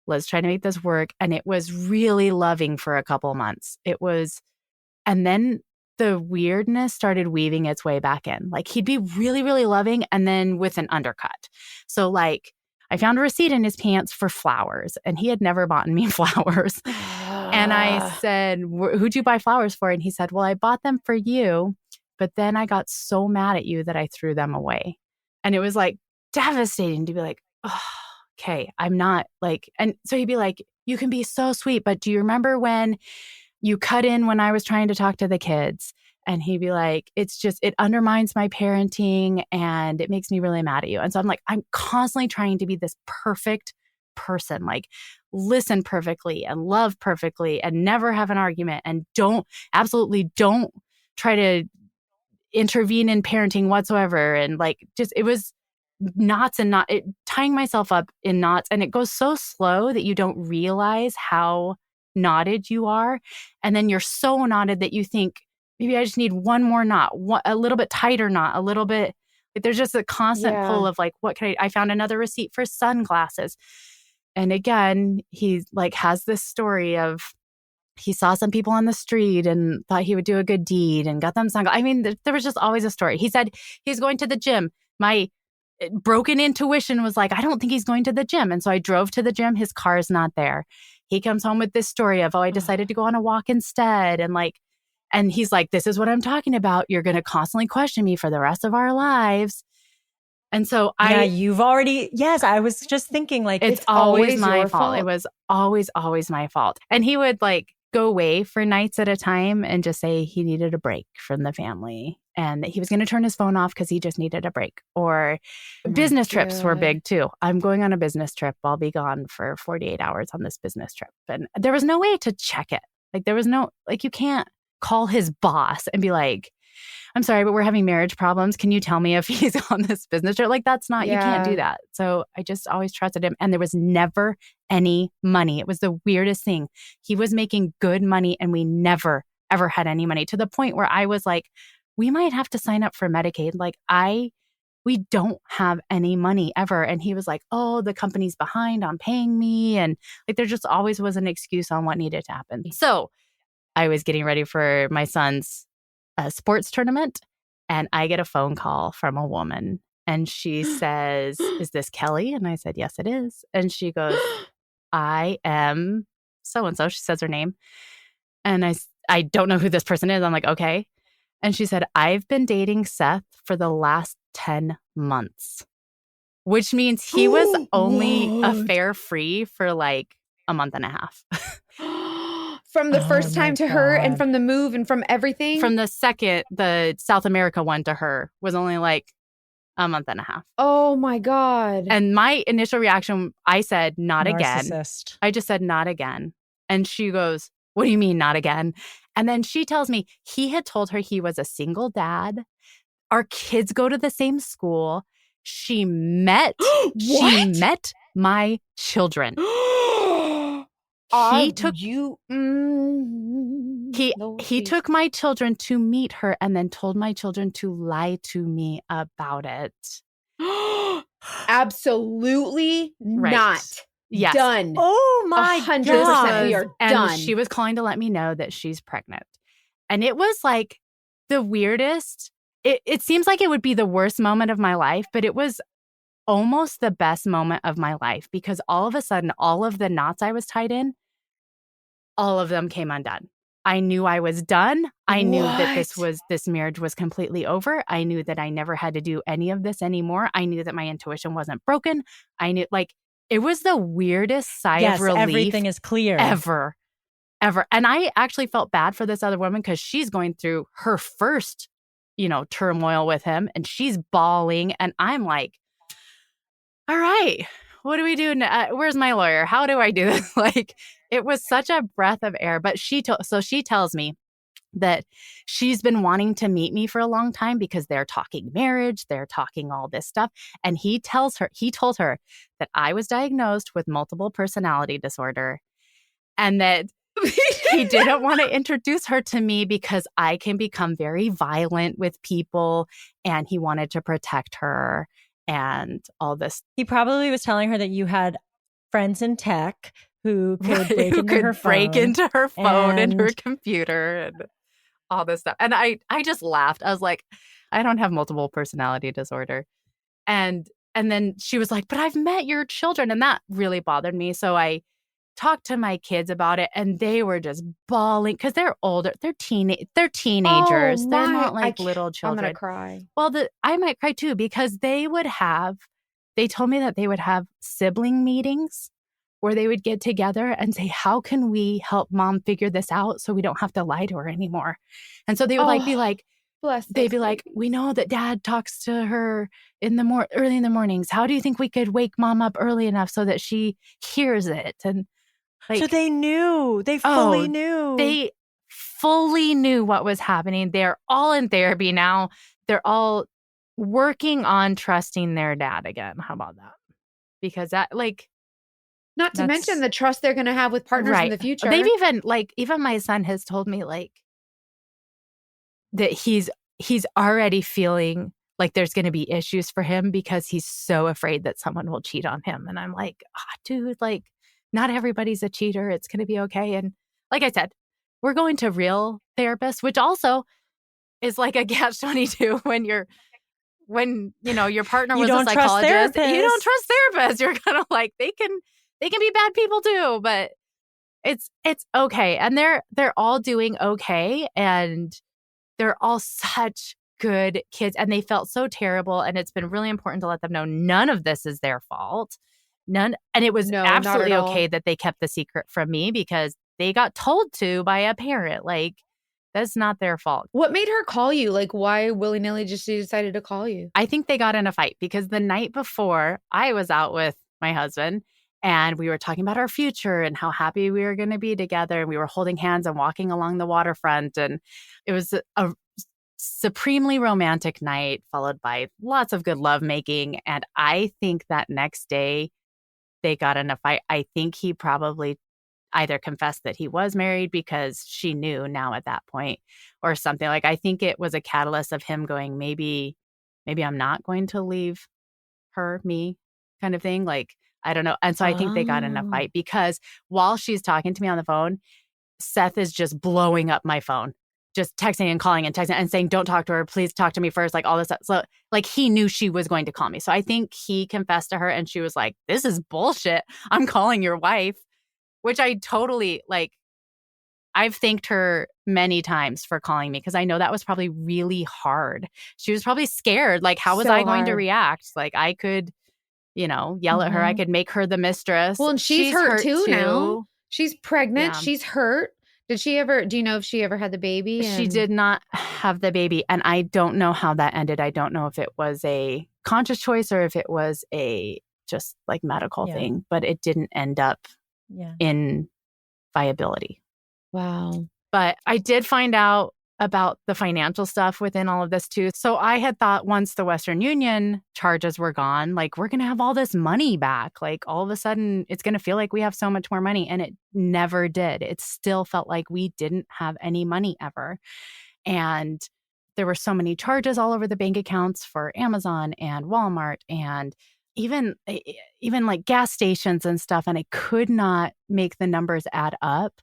let's try to make this work. And it was really loving for a couple months. And then the weirdness started weaving its way back in. Like, he'd be really, really loving, and then with an undercut. So like, I found a receipt in his pants for flowers, and he had never bought me flowers. And I said, who'd you buy flowers for? And he said, well, I bought them for you, but then I got so mad at you that I threw them away. And it was like devastating to be like, oh, okay, I'm not like, and so he'd be like, you can be so sweet, but do you remember when you cut in when I was trying to talk to the kids? And he'd be like, it undermines my parenting and it makes me really mad at you. And so I'm like, I'm constantly trying to be this perfect person, like listen perfectly and love perfectly and never have an argument and absolutely don't try to intervene in parenting whatsoever. And like, it was knots and tying myself up in knots. And it goes so slow that you don't realize how knotted you are. And then you're so knotted that you think, maybe I just need one more knot, a little bit tighter knot, a little bit. Like, there's just a constant pull of like, what can I found another receipt for sunglasses. And again, he like has this story of he saw some people on the street and thought he would do a good deed and got them sunglasses. I mean, there was just always a story. He said he's going to the gym. My broken intuition was like, I don't think he's going to the gym. And so I drove to the gym. His car is not there. He comes home with this story of, I decided to go on a walk instead. And he's like, this is what I'm talking about. You're going to constantly question me for the rest of our lives. And so you've already, yes, I was just thinking like, it's always my fault. It was always my fault. And he would like go away for nights at a time and just say he needed a break from the family and that he was going to turn his phone off because he just needed a break. Or business trips were big too. I'm going on a business trip. I'll be gone for 48 hours on this business trip. And there was no way to check it. Like there was no, like you can't call his boss and be like, I'm sorry, but we're having marriage problems. Can you tell me if he's on this business trip? Like that's not, you can't do that. So I just always trusted him. And there was never any money. It was the weirdest thing. He was making good money and we never, ever had any money, to the point where I was like, we might have to sign up for Medicaid. Like we don't have any money ever. And he was like, oh, the company's behind on paying me. And like, there just always was an excuse on what needed to happen. So I was getting ready for my son's sports tournament, and I get a phone call from a woman, and she says, is this Kelly? And I said, yes, it is. And she goes, I am so-and-so. She says her name. And I don't know who this person is. I'm like, okay. And she said, I've been dating Seth for the last 10 months, which means he was only affair free for like a month and a half. From the first time to her, and from the move and from everything? From the second, the South America one to her was only like a month and a half. Oh my God. And my initial reaction, I said, not again. Narcissist. I just said, not again. And she goes, what do you mean, not again? And then she tells me he had told her he was a single dad. Our kids go to the same school. She met my children. He took he took my children to meet her and then told my children to lie to me about it. Absolutely not. Yes. Done. Oh my 100%. God. We are and done. She was calling to let me know that she's pregnant. And it was like the weirdest. It seems like it would be the worst moment of my life, but it was almost the best moment of my life, because all of a sudden, all of the knots I was tied in, all of them came undone. I knew I was done. I knew that this marriage was completely over. I knew that I never had to do any of this anymore. I knew that my intuition wasn't broken. I knew, like, it was the weirdest sigh of relief. Everything is clear. Ever. And I actually felt bad for this other woman, because she's going through her first, turmoil with him, and she's bawling. And I'm like, all right, what do we do? Where's my lawyer? How do I do this? Like, it was such a breath of air. But she tells me that she's been wanting to meet me for a long time, because they're talking marriage, they're talking all this stuff. And he told her that I was diagnosed with multiple personality disorder, and that he didn't want to introduce her to me because I can become very violent with people, and he wanted to protect her and all this. He probably was telling her that you had friends in tech who could break into her phone and her computer and all this stuff. And I just laughed. I was like, I don't have multiple personality disorder. And then she was like, but I've met your children. And that really bothered me. So I talked to my kids about it, and they were just bawling, because they're older. They're teenagers. They're not like little children. I'm going to cry. Well, I might cry too, because they told me that they would have sibling meetings where they would get together and say, how can we help mom figure this out so we don't have to lie to her anymore? And so they would be like, we know that dad talks to her early in the mornings. How do you think we could wake mom up early enough so that she hears it? And so they knew. They fully knew. They fully knew what was happening. They're all in therapy now. They're all working on trusting their dad again. How about that? Because that, like, not to mention the trust they're going to have with partners in the future. They've even my son has told me, like, that he's already feeling like there's going to be issues for him because he's so afraid that someone will cheat on him. And I'm like, dude, like, not everybody's a cheater. It's going to be okay. And like I said, we're going to real therapists, which also is like a catch-22 when your partner was a psychologist. You don't trust therapists. You're kind of like, they can be bad people too, but it's okay. And they're all doing okay. And they're all such good kids and they felt so terrible. And it's been really important to let them know none of this is their fault. None. And it was No, not absolutely at all. okay that they kept the secret from me because they got told to by a parent. Like, that's not their fault. What made her call you? Like, why willy-nilly just she decided to call you? I think they got in a fight because the night before I was out with my husband and we were talking about our future and how happy we were going to be together. And we were holding hands and walking along the waterfront. And it was a supremely romantic night followed by lots of good lovemaking. And I think that next day they got in a fight. I think he probably either confessed that he was married because she knew now at that point or something. Like, I think it was a catalyst of him going, maybe I'm not going to leave me kind of thing. Like, I don't know. And so I think they got in a fight because while she's talking to me on the phone, Seth is just blowing up my phone, just texting and calling and texting and saying, don't talk to her. Please talk to me first. Like all this stuff. So like he knew she was going to call me. So I think he confessed to her and she was like, this is bullshit. I'm calling your wife. Which I totally, like, I've thanked her many times for calling me because I know that was probably really hard. She was probably scared. Like, how was I going to react? Like, I could, yell at her. I could make her the mistress. Well, and she's hurt too now. She's pregnant. Yeah. She's hurt. Do you know if she ever had the baby? She did not have the baby. And I don't know how that ended. I don't know if it was a conscious choice or if it was a just like medical thing, but it didn't end up in viability. Wow. But I did find out about the financial stuff within all of this too. So I had thought once the Western Union charges were gone, like we're going to have all this money back. Like all of a sudden it's going to feel like we have so much more money. And it never did. It still felt like we didn't have any money ever. And there were so many charges all over the bank accounts for Amazon and Walmart and even like gas stations and stuff. And I could not make the numbers add up.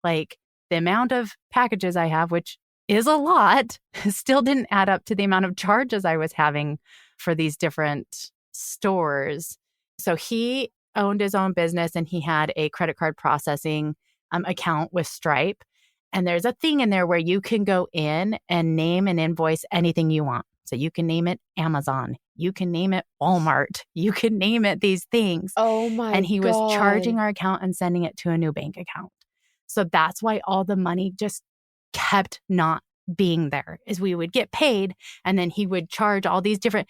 Like the amount of packages I have, which is a lot, still didn't add up to the amount of charges I was having for these different stores. So he owned his own business and he had a credit card processing account with Stripe. And there's a thing in there where you can go in and name and invoice anything you want. So you can name it Amazon. You can name it Walmart. You can name it these things. Oh my God. And he was charging our account and sending it to a new bank account. So that's why all the money just kept not being there, is we would get paid and then he would charge all these different,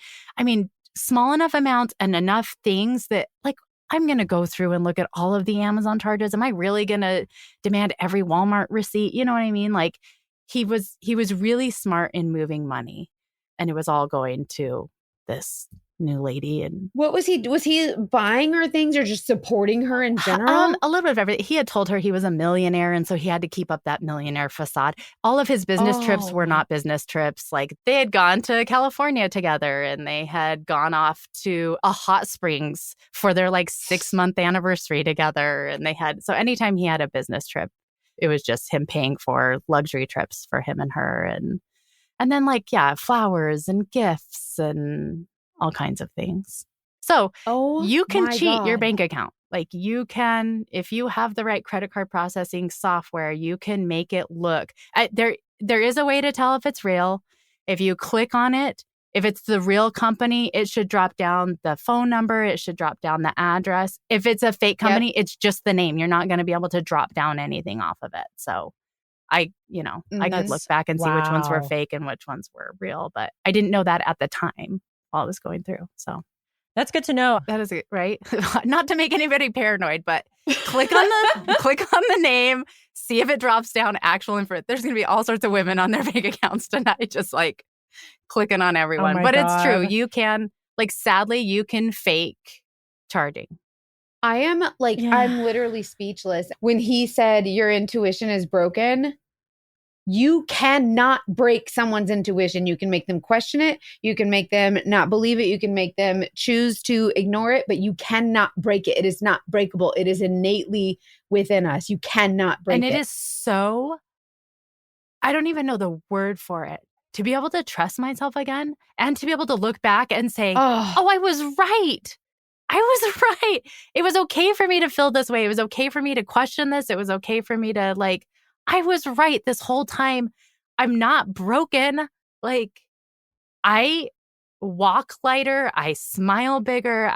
small enough amounts and enough things that like, I'm going to go through and look at all of the Amazon charges. Am I really going to demand every Walmart receipt? You know what I mean? Like he was really smart in moving money. And it was all going to this new lady. And what was he buying her things or just supporting her in general? A little bit of everything. He had told her he was a millionaire. And so he had to keep up that millionaire facade. All of his business trips were not business trips. Like they had gone to California together and they had gone off to a hot springs for their like 6-month anniversary together. And they had, so anytime he had a business trip, it was just him paying for luxury trips for him and her. And then like, flowers and gifts and all kinds of things. So you can cheat your bank account. Like you can, if you have the right credit card processing software, you can make it look. There is a way to tell if it's real. If you click on it, if it's the real company, it should drop down the phone number. It should drop down the address. If it's a fake company, it's just the name. You're not going to be able to drop down anything off of it. So I could look back and see which ones were fake and which ones were real, but I didn't know that at the time while I was going through. So that's good to know. That is it, right? Not to make anybody paranoid, but click on the name, see if it drops down actual info. There's going to be all sorts of women on their bank accounts tonight, just like clicking on everyone. But God. It's true. You can, like, sadly, you can fake charging. I am like, I'm literally speechless. When he said your intuition is broken, you cannot break someone's intuition. You can make them question it. You can make them not believe it. You can make them choose to ignore it, but you cannot break it. It is not breakable. It is innately within us. You cannot break it. And it is so, I don't even know the word for it. To be able to trust myself again and to be able to look back and say, oh, I was right. I was right. It was okay for me to feel this way. It was okay for me to question this. It was okay for me to like, I was right this whole time. I'm not broken. Like, I walk lighter. I smile bigger.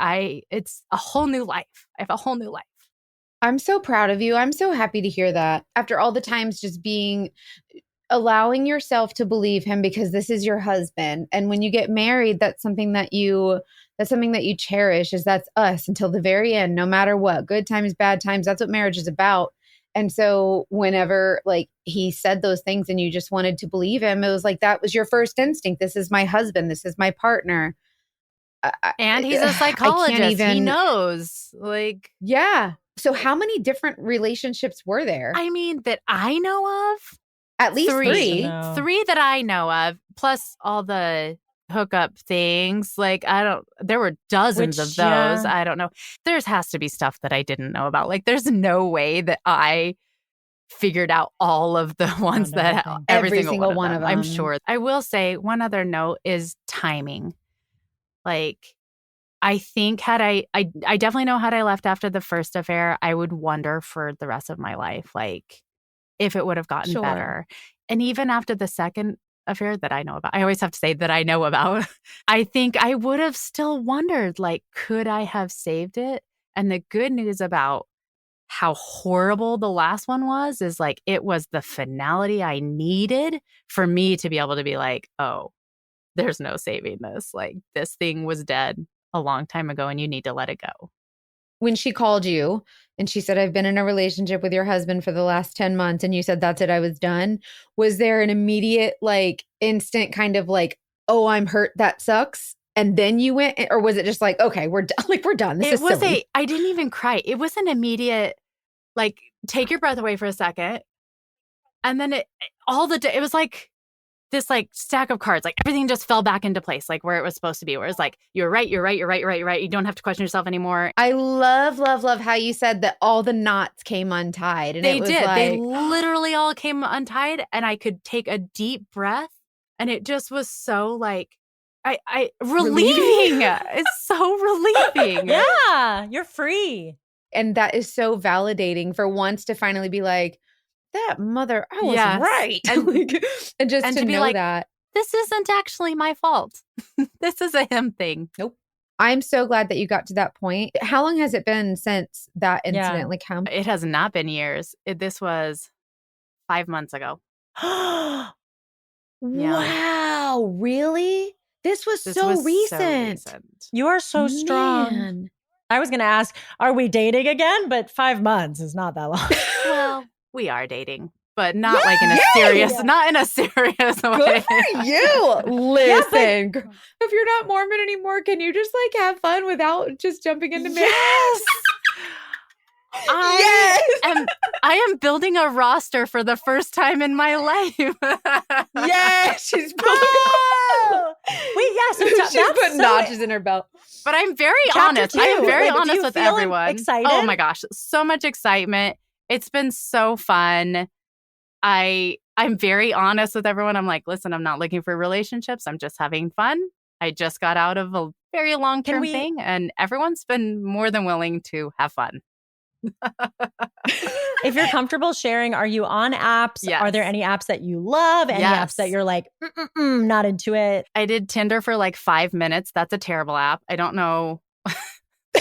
It's a whole new life. I have a whole new life. I'm so proud of you. I'm so happy to hear that. After all the times allowing yourself to believe him because this is your husband. And when you get married, that's something that you cherish, is that's us until the very end, no matter what, good times, bad times. That's what marriage is about. And so whenever like he said those things and you just wanted to believe him, it was like, that was your first instinct. This is my husband. This is my partner. And he's a psychologist. He knows. Like, yeah. So how many different relationships were there? I mean, that I know of? At least three. No. 3 that I know of, plus all the hookup things. Like, there were dozens of those. Yeah. I don't know. There has to be stuff that I didn't know about. Like, there's no way that I figured out all of the ones that every single one of them. I'm sure. I will say one other note is timing. Like, I think I definitely know had I left after the first affair, I would wonder for the rest of my life, like, if it would have gotten better. And even after the second affair that I know about, I always have to say that I know about, I think I would have still wondered, like, could I have saved it? And the good news about how horrible the last one was is, like, it was the finality I needed for me to be able to be like, oh, there's no saving this. Like, this thing was dead a long time ago and you need to let it go. When she called you and she said, I've been in a relationship with your husband for the last 10 months, and you said, that's it, I was done. Was there an immediate, like, instant kind of like, oh, I'm hurt, that sucks? And then you went, or was it just like, okay, we're done. Like, we're done. This is silly. I didn't even cry. It was an immediate, like, take your breath away for a second. And then it was like this, like, stack of cards, like everything just fell back into place, like where it was supposed to be, where it's like, you're right. You don't have to question yourself anymore. I love how you said that all the knots came untied. And they it was did. Like, they literally all came untied, and I could take a deep breath, and it just was so, like, relieving. It's so relieving. Yeah, you're free. And that is so validating for once to finally be like, that mother, I was right. And just to be know like, that. This isn't actually my fault. This is a him thing. Nope. I'm so glad that you got to that point. How long has it been since that incident? Yeah. Like, how? It has not been years. This was 5 months ago. Wow. Really? This was so recent. You are so strong. Man. I was going to ask, are we dating again? But 5 months is not that long. Well, we are dating, but not like in a serious, not in a serious way. Good for you. Listen, if you're not Mormon anymore, can you just, like, have fun without just jumping into marriage? Yes. I am building a roster for the first time in my life. Yes, she's building. Wait, yes, she's putting notches in her belt. But I'm very honest. I am very honest with everyone. Excited? Oh my gosh, so much excitement! It's been so fun. I'm very honest with everyone. I'm like, listen, I'm not looking for relationships. I'm just having fun. I just got out of a very long-term thing, and everyone's been more than willing to have fun. If you're comfortable sharing, are you on apps? Yes. Are there any apps that you love? Any apps that you're like, not into it? I did Tinder for like 5 minutes. That's a terrible app. I don't know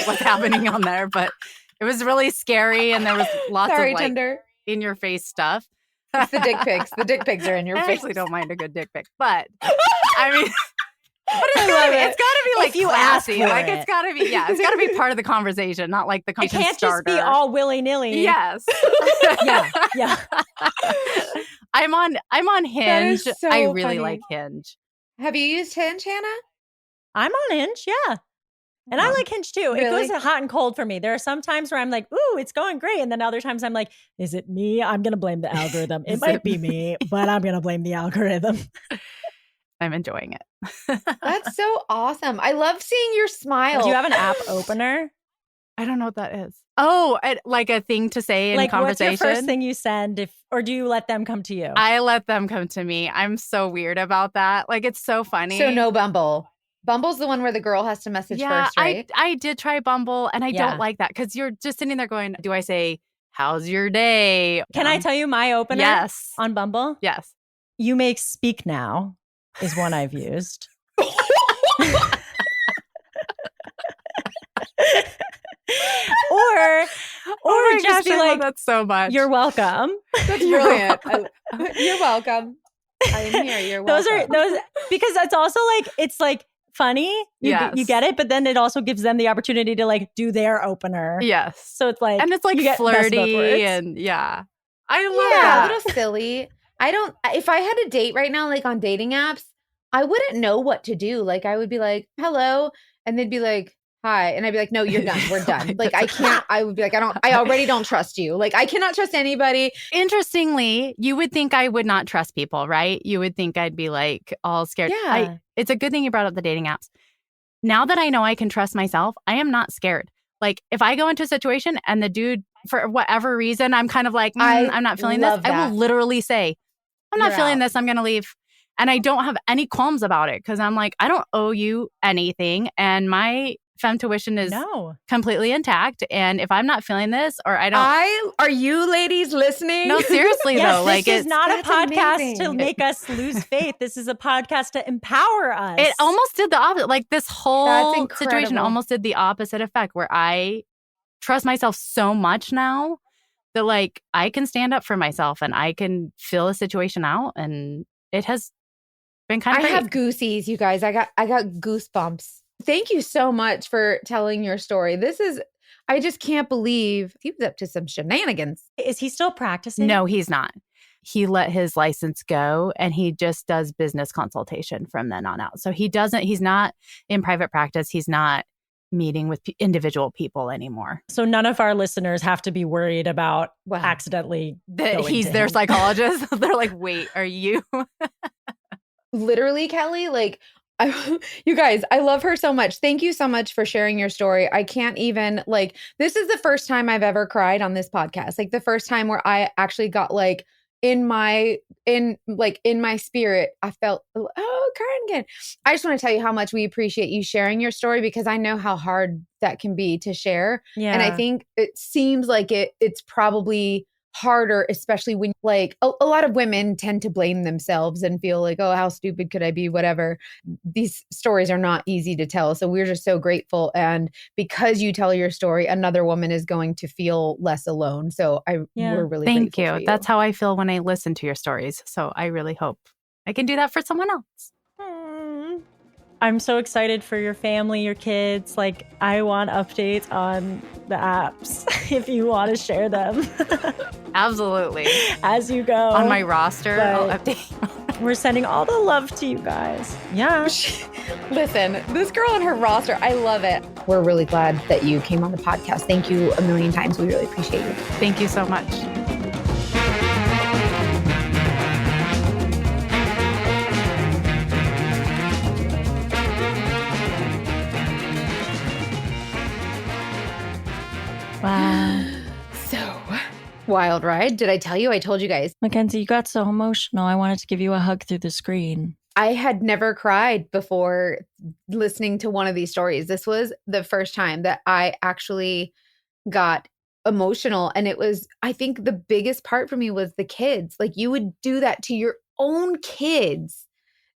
what's happening on there, but it was really scary, and there was lots of, like, Tinder. In your face stuff. It's the dick pics. The dick pics are in your I face. actually don't mind a good dick pic, but I mean, but it's gotta be like, if you classy. ask for Like, it. it's gotta be part of the conversation, not like the It conversation can't starter. just be all willy-nilly. Yes. Yeah. I'm on Hinge. That is so I really funny. like Hinge. Have you used Hinge, Hannah? I'm on Hinge, yeah. And I like Hinge too. Really? It goes hot and cold for me. There are some times where I'm like, ooh, it's going great. And then other times I'm like, is it me? I'm going to blame the algorithm. It might be me, but I'm going to blame the algorithm. I'm enjoying it. That's so awesome. I love seeing your smile. Do you have an app opener? I don't know what that is. Oh, like a thing to say in like, conversation? what's your first thing you send? Or do you let them come to you? I let them come to me. I'm so weird about that. Like, it's so funny. So no Bumble. Bumble's the one where the girl has to message first, right? I did try Bumble, and I don't like that because you're just sitting there going, do I say, how's your day? Can I tell you my opener? Yes. On Bumble? Yes. You make Speak Now is one I've used. or Oh my just gosh, be I love like, that so much. you're welcome. That's brilliant. You're welcome. I am here. You're welcome. Those because that's also like, it's like funny. You Yes. get it, but then it also gives them the opportunity to like do their opener. Yes. So it's like, And it's like you get best of both flirty words. and yeah. I love Yeah, that. a little silly. If I had a date right now, like on dating apps, I wouldn't know what to do. Like I would be like, hello. And they'd be like, hi. And I'd be like, no, you're done. We're done. Like I can't, I would be like, I already don't trust you. Like I cannot trust anybody. Interestingly, you would think I would not trust people, right? You would think I'd be like all scared. Yeah. It's a good thing you brought up the dating apps. Now that I know I can trust myself, I am not scared. Like if I go into a situation and the dude, for whatever reason, I'm kind of like, I'm not feeling this. I will literally say, I'm not feeling this. I'm going to leave. And I don't have any qualms about it because I'm like, I don't owe you anything. And my femtuition is completely intact. And if I'm not feeling this or I don't. Are you ladies listening? No, seriously though. This is not a podcast to amazing. make us lose faith. This is a podcast to empower us. It almost did the opposite. Like this whole situation incredible. almost did the opposite effect where I trust myself so much now that like I can stand up for myself and I can fill a situation out. And it has been kind of I have goosies, you guys. I got goosebumps. Thank you so much for telling your story. I just can't believe he was up to some shenanigans. Is he still practicing? No, he's not. He let his license go and he just does business consultation from then on out. So he's not in private practice. He's not meeting with individual people anymore. So none of our listeners have to be worried about accidentally that he's their psychologist. They're like, wait, are you? Literally, Kelly, like, you guys, I love her so much. Thank you so much for sharing your story. I can't even this is the first time I've ever cried on this podcast. Like the first time where I actually got like in my spirit, I felt, crying again. I just want to tell you how much we appreciate you sharing your story because I know how hard that can be to share. Yeah. And I think it seems like it's probably harder, especially when like a lot of women tend to blame themselves and feel like, oh, how stupid could I be? Whatever. These stories are not easy to tell. So we're just so grateful. And because you tell your story, another woman is going to feel less alone. So we're really Thank grateful you. for you. That's how I feel when I listen to your stories. So I really hope I can do that for someone else. I'm so excited for your family, your kids. Like, I want updates on the apps if you want to share them. Absolutely. As you go. On my roster, I'll update. We're sending all the love to you guys. Yeah. Listen, this girl on her roster, I love it. We're really glad that you came on the podcast. Thank you a million times. We really appreciate you. Thank you so much. Wow. So wild ride. Did I tell you? I told you guys. Mackenzie, you got so emotional. I wanted to give you a hug through the screen. I had never cried before listening to one of these stories. This was the first time that I actually got emotional. And it was, I think the biggest part for me was the kids. Like you would do that to your own kids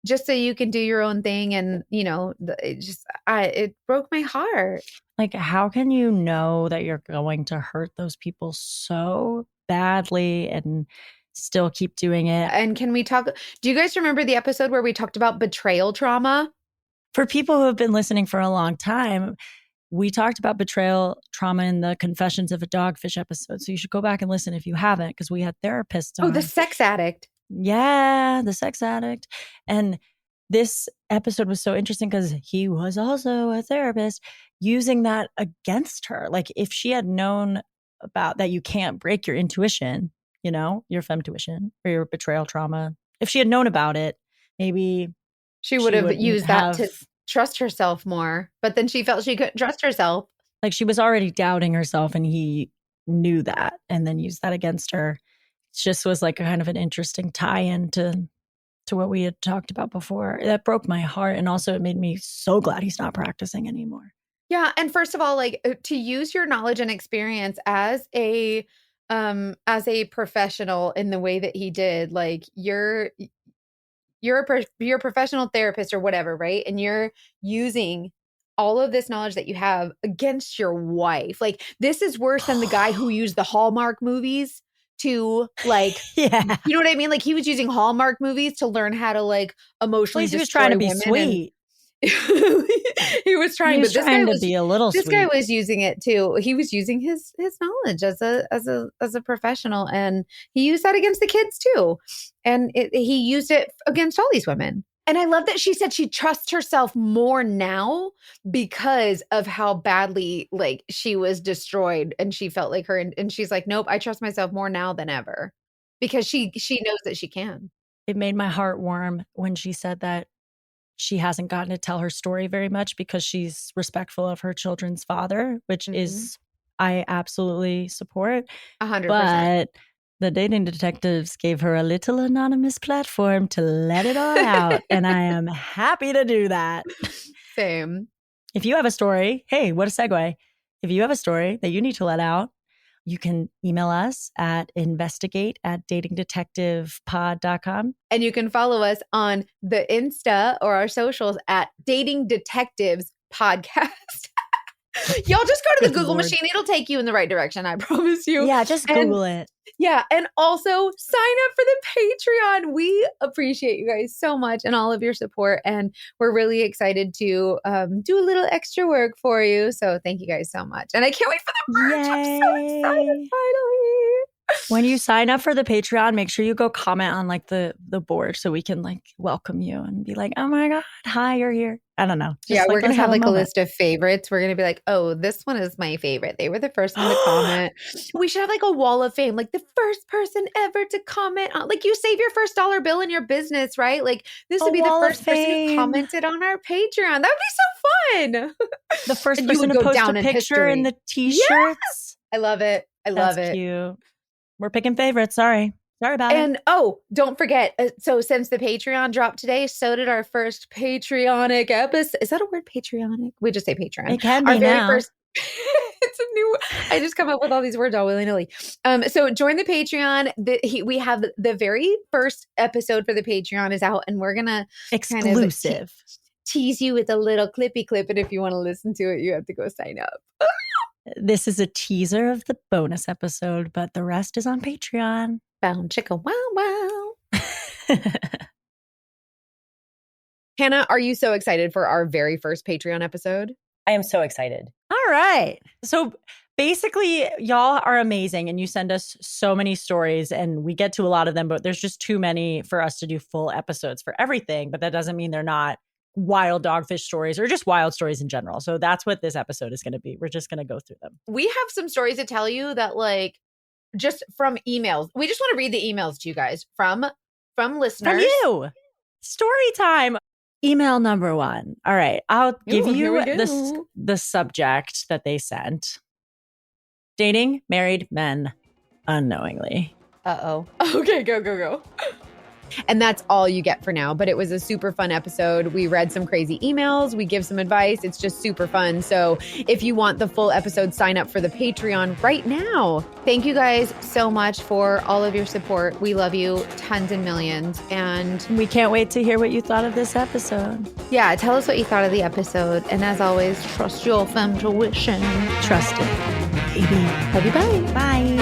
just so you can do your own thing. And, you know, it broke my heart. Like, how can you know that you're going to hurt those people so badly and still keep doing it? And can we talk? Do you guys remember the episode where we talked about betrayal trauma? For people who have been listening for a long time, we talked about betrayal trauma in the Confessions of a Dogfish episode. So you should go back and listen if you haven't, because we had therapists on. Oh, the sex addict. Yeah, the sex addict. And this episode was so interesting because he was also a therapist using that against her. Like if she had known about that, you can't break your intuition, you know, your femtuition or your betrayal trauma. If she had known about it, maybe she would have used that to trust herself more. But then she felt she couldn't trust herself. Like she was already doubting herself and he knew that and then used that against her. It just was like a kind of an interesting tie-in to what we had talked about before. That broke my heart. And also it made me so glad he's not practicing anymore. Yeah. And first of all, like to use your knowledge and experience as a professional in the way that he did, like you're a professional therapist or whatever, right? And you're using all of this knowledge that you have against your wife. Like, this is worse than the guy who used the Hallmark movies to like, Yeah. you know what I mean? Like, he was using Hallmark movies to learn how to like emotionally He was destroy trying to be women. sweet. He was trying, He was but trying to be a little this sweet. guy was using it too. He was using his knowledge as a professional, and he used that against the kids too. And he used it against all these women. And I love that she said she trusts herself more now because of how badly like she was destroyed, and she felt like her. And she's like, nope, I trust myself more now than ever because she knows that she can. It made my heart warm when she said that she hasn't gotten to tell her story very much because she's respectful of her children's father, which is, I absolutely support. 100%. But the dating detectives gave her a little anonymous platform to let it all out. And I am happy to do that. Same. If you have a story, hey, what a segue. If you have a story that you need to let out, you can email us at investigate@datingdetectivepod.com. And you can follow us on the Insta or our socials at Dating Detectives Podcast. Y'all just go to the Google machine. It'll take you in the right direction. I promise you. Yeah, just Google it. Yeah. And also sign up for the Patreon. We appreciate you guys so much and all of your support. And we're really excited to do a little extra work for you. So thank you guys so much. And I can't wait for the merch. Yay. I'm so excited finally. When you sign up for the Patreon, make sure you go comment on like the board so we can like welcome you and be like, oh my God, hi, you're here. I don't know. Yeah, Just, we're going to have like a moment. list of favorites. We're going to be like, oh, this one is my favorite. They were the first one to comment. We should have like a wall of fame, like the first person ever to comment on, like you save your first $1 bill in your business, right? Like this would be the first person who commented on our Patreon. That would be so fun. The first person to post a picture in the t-shirts. Yes! I love it. I love it. Cute. We're picking favorites. Sorry about it. And don't forget. So since the Patreon dropped today, so did our first Patreonic episode. Is that a word? Patreonic? We just say Patreon. It can be our very now. First. It's a new. I just come up with all these words all willy nilly. So join the Patreon. We have the very first episode for the Patreon is out, and we're gonna exclusive kind of tease you with a little clippy clip. And if you want to listen to it, you have to go sign up. This is a teaser of the bonus episode, but the rest is on Patreon. Bound chicka wow wow. Hannah, are you so excited for our very first Patreon episode? I am so excited. All right. So basically, y'all are amazing and you send us so many stories and we get to a lot of them, but there's just too many for us to do full episodes for everything. But that doesn't mean they're not wild dogfish stories or just wild stories in general. So that's what this episode is going to be. We're just going to go through them. We have some stories to tell you that like just from emails. We just want to read the emails to you guys from listeners. From you. Story time. Email number 1. All right. I'll give you the subject that they sent. Dating married men unknowingly. Uh-oh. Okay, go. And that's all you get for now. But it was a super fun episode. We read some crazy emails. We give some advice. It's just super fun. So if you want the full episode, sign up for the Patreon right now. Thank you guys so much for all of your support. We love you tons and millions. And we can't wait to hear what you thought of this episode. Yeah, tell us what you thought of the episode. And as always, trust your femmetuition. Trust it, baby. Love you. Bye. Bye.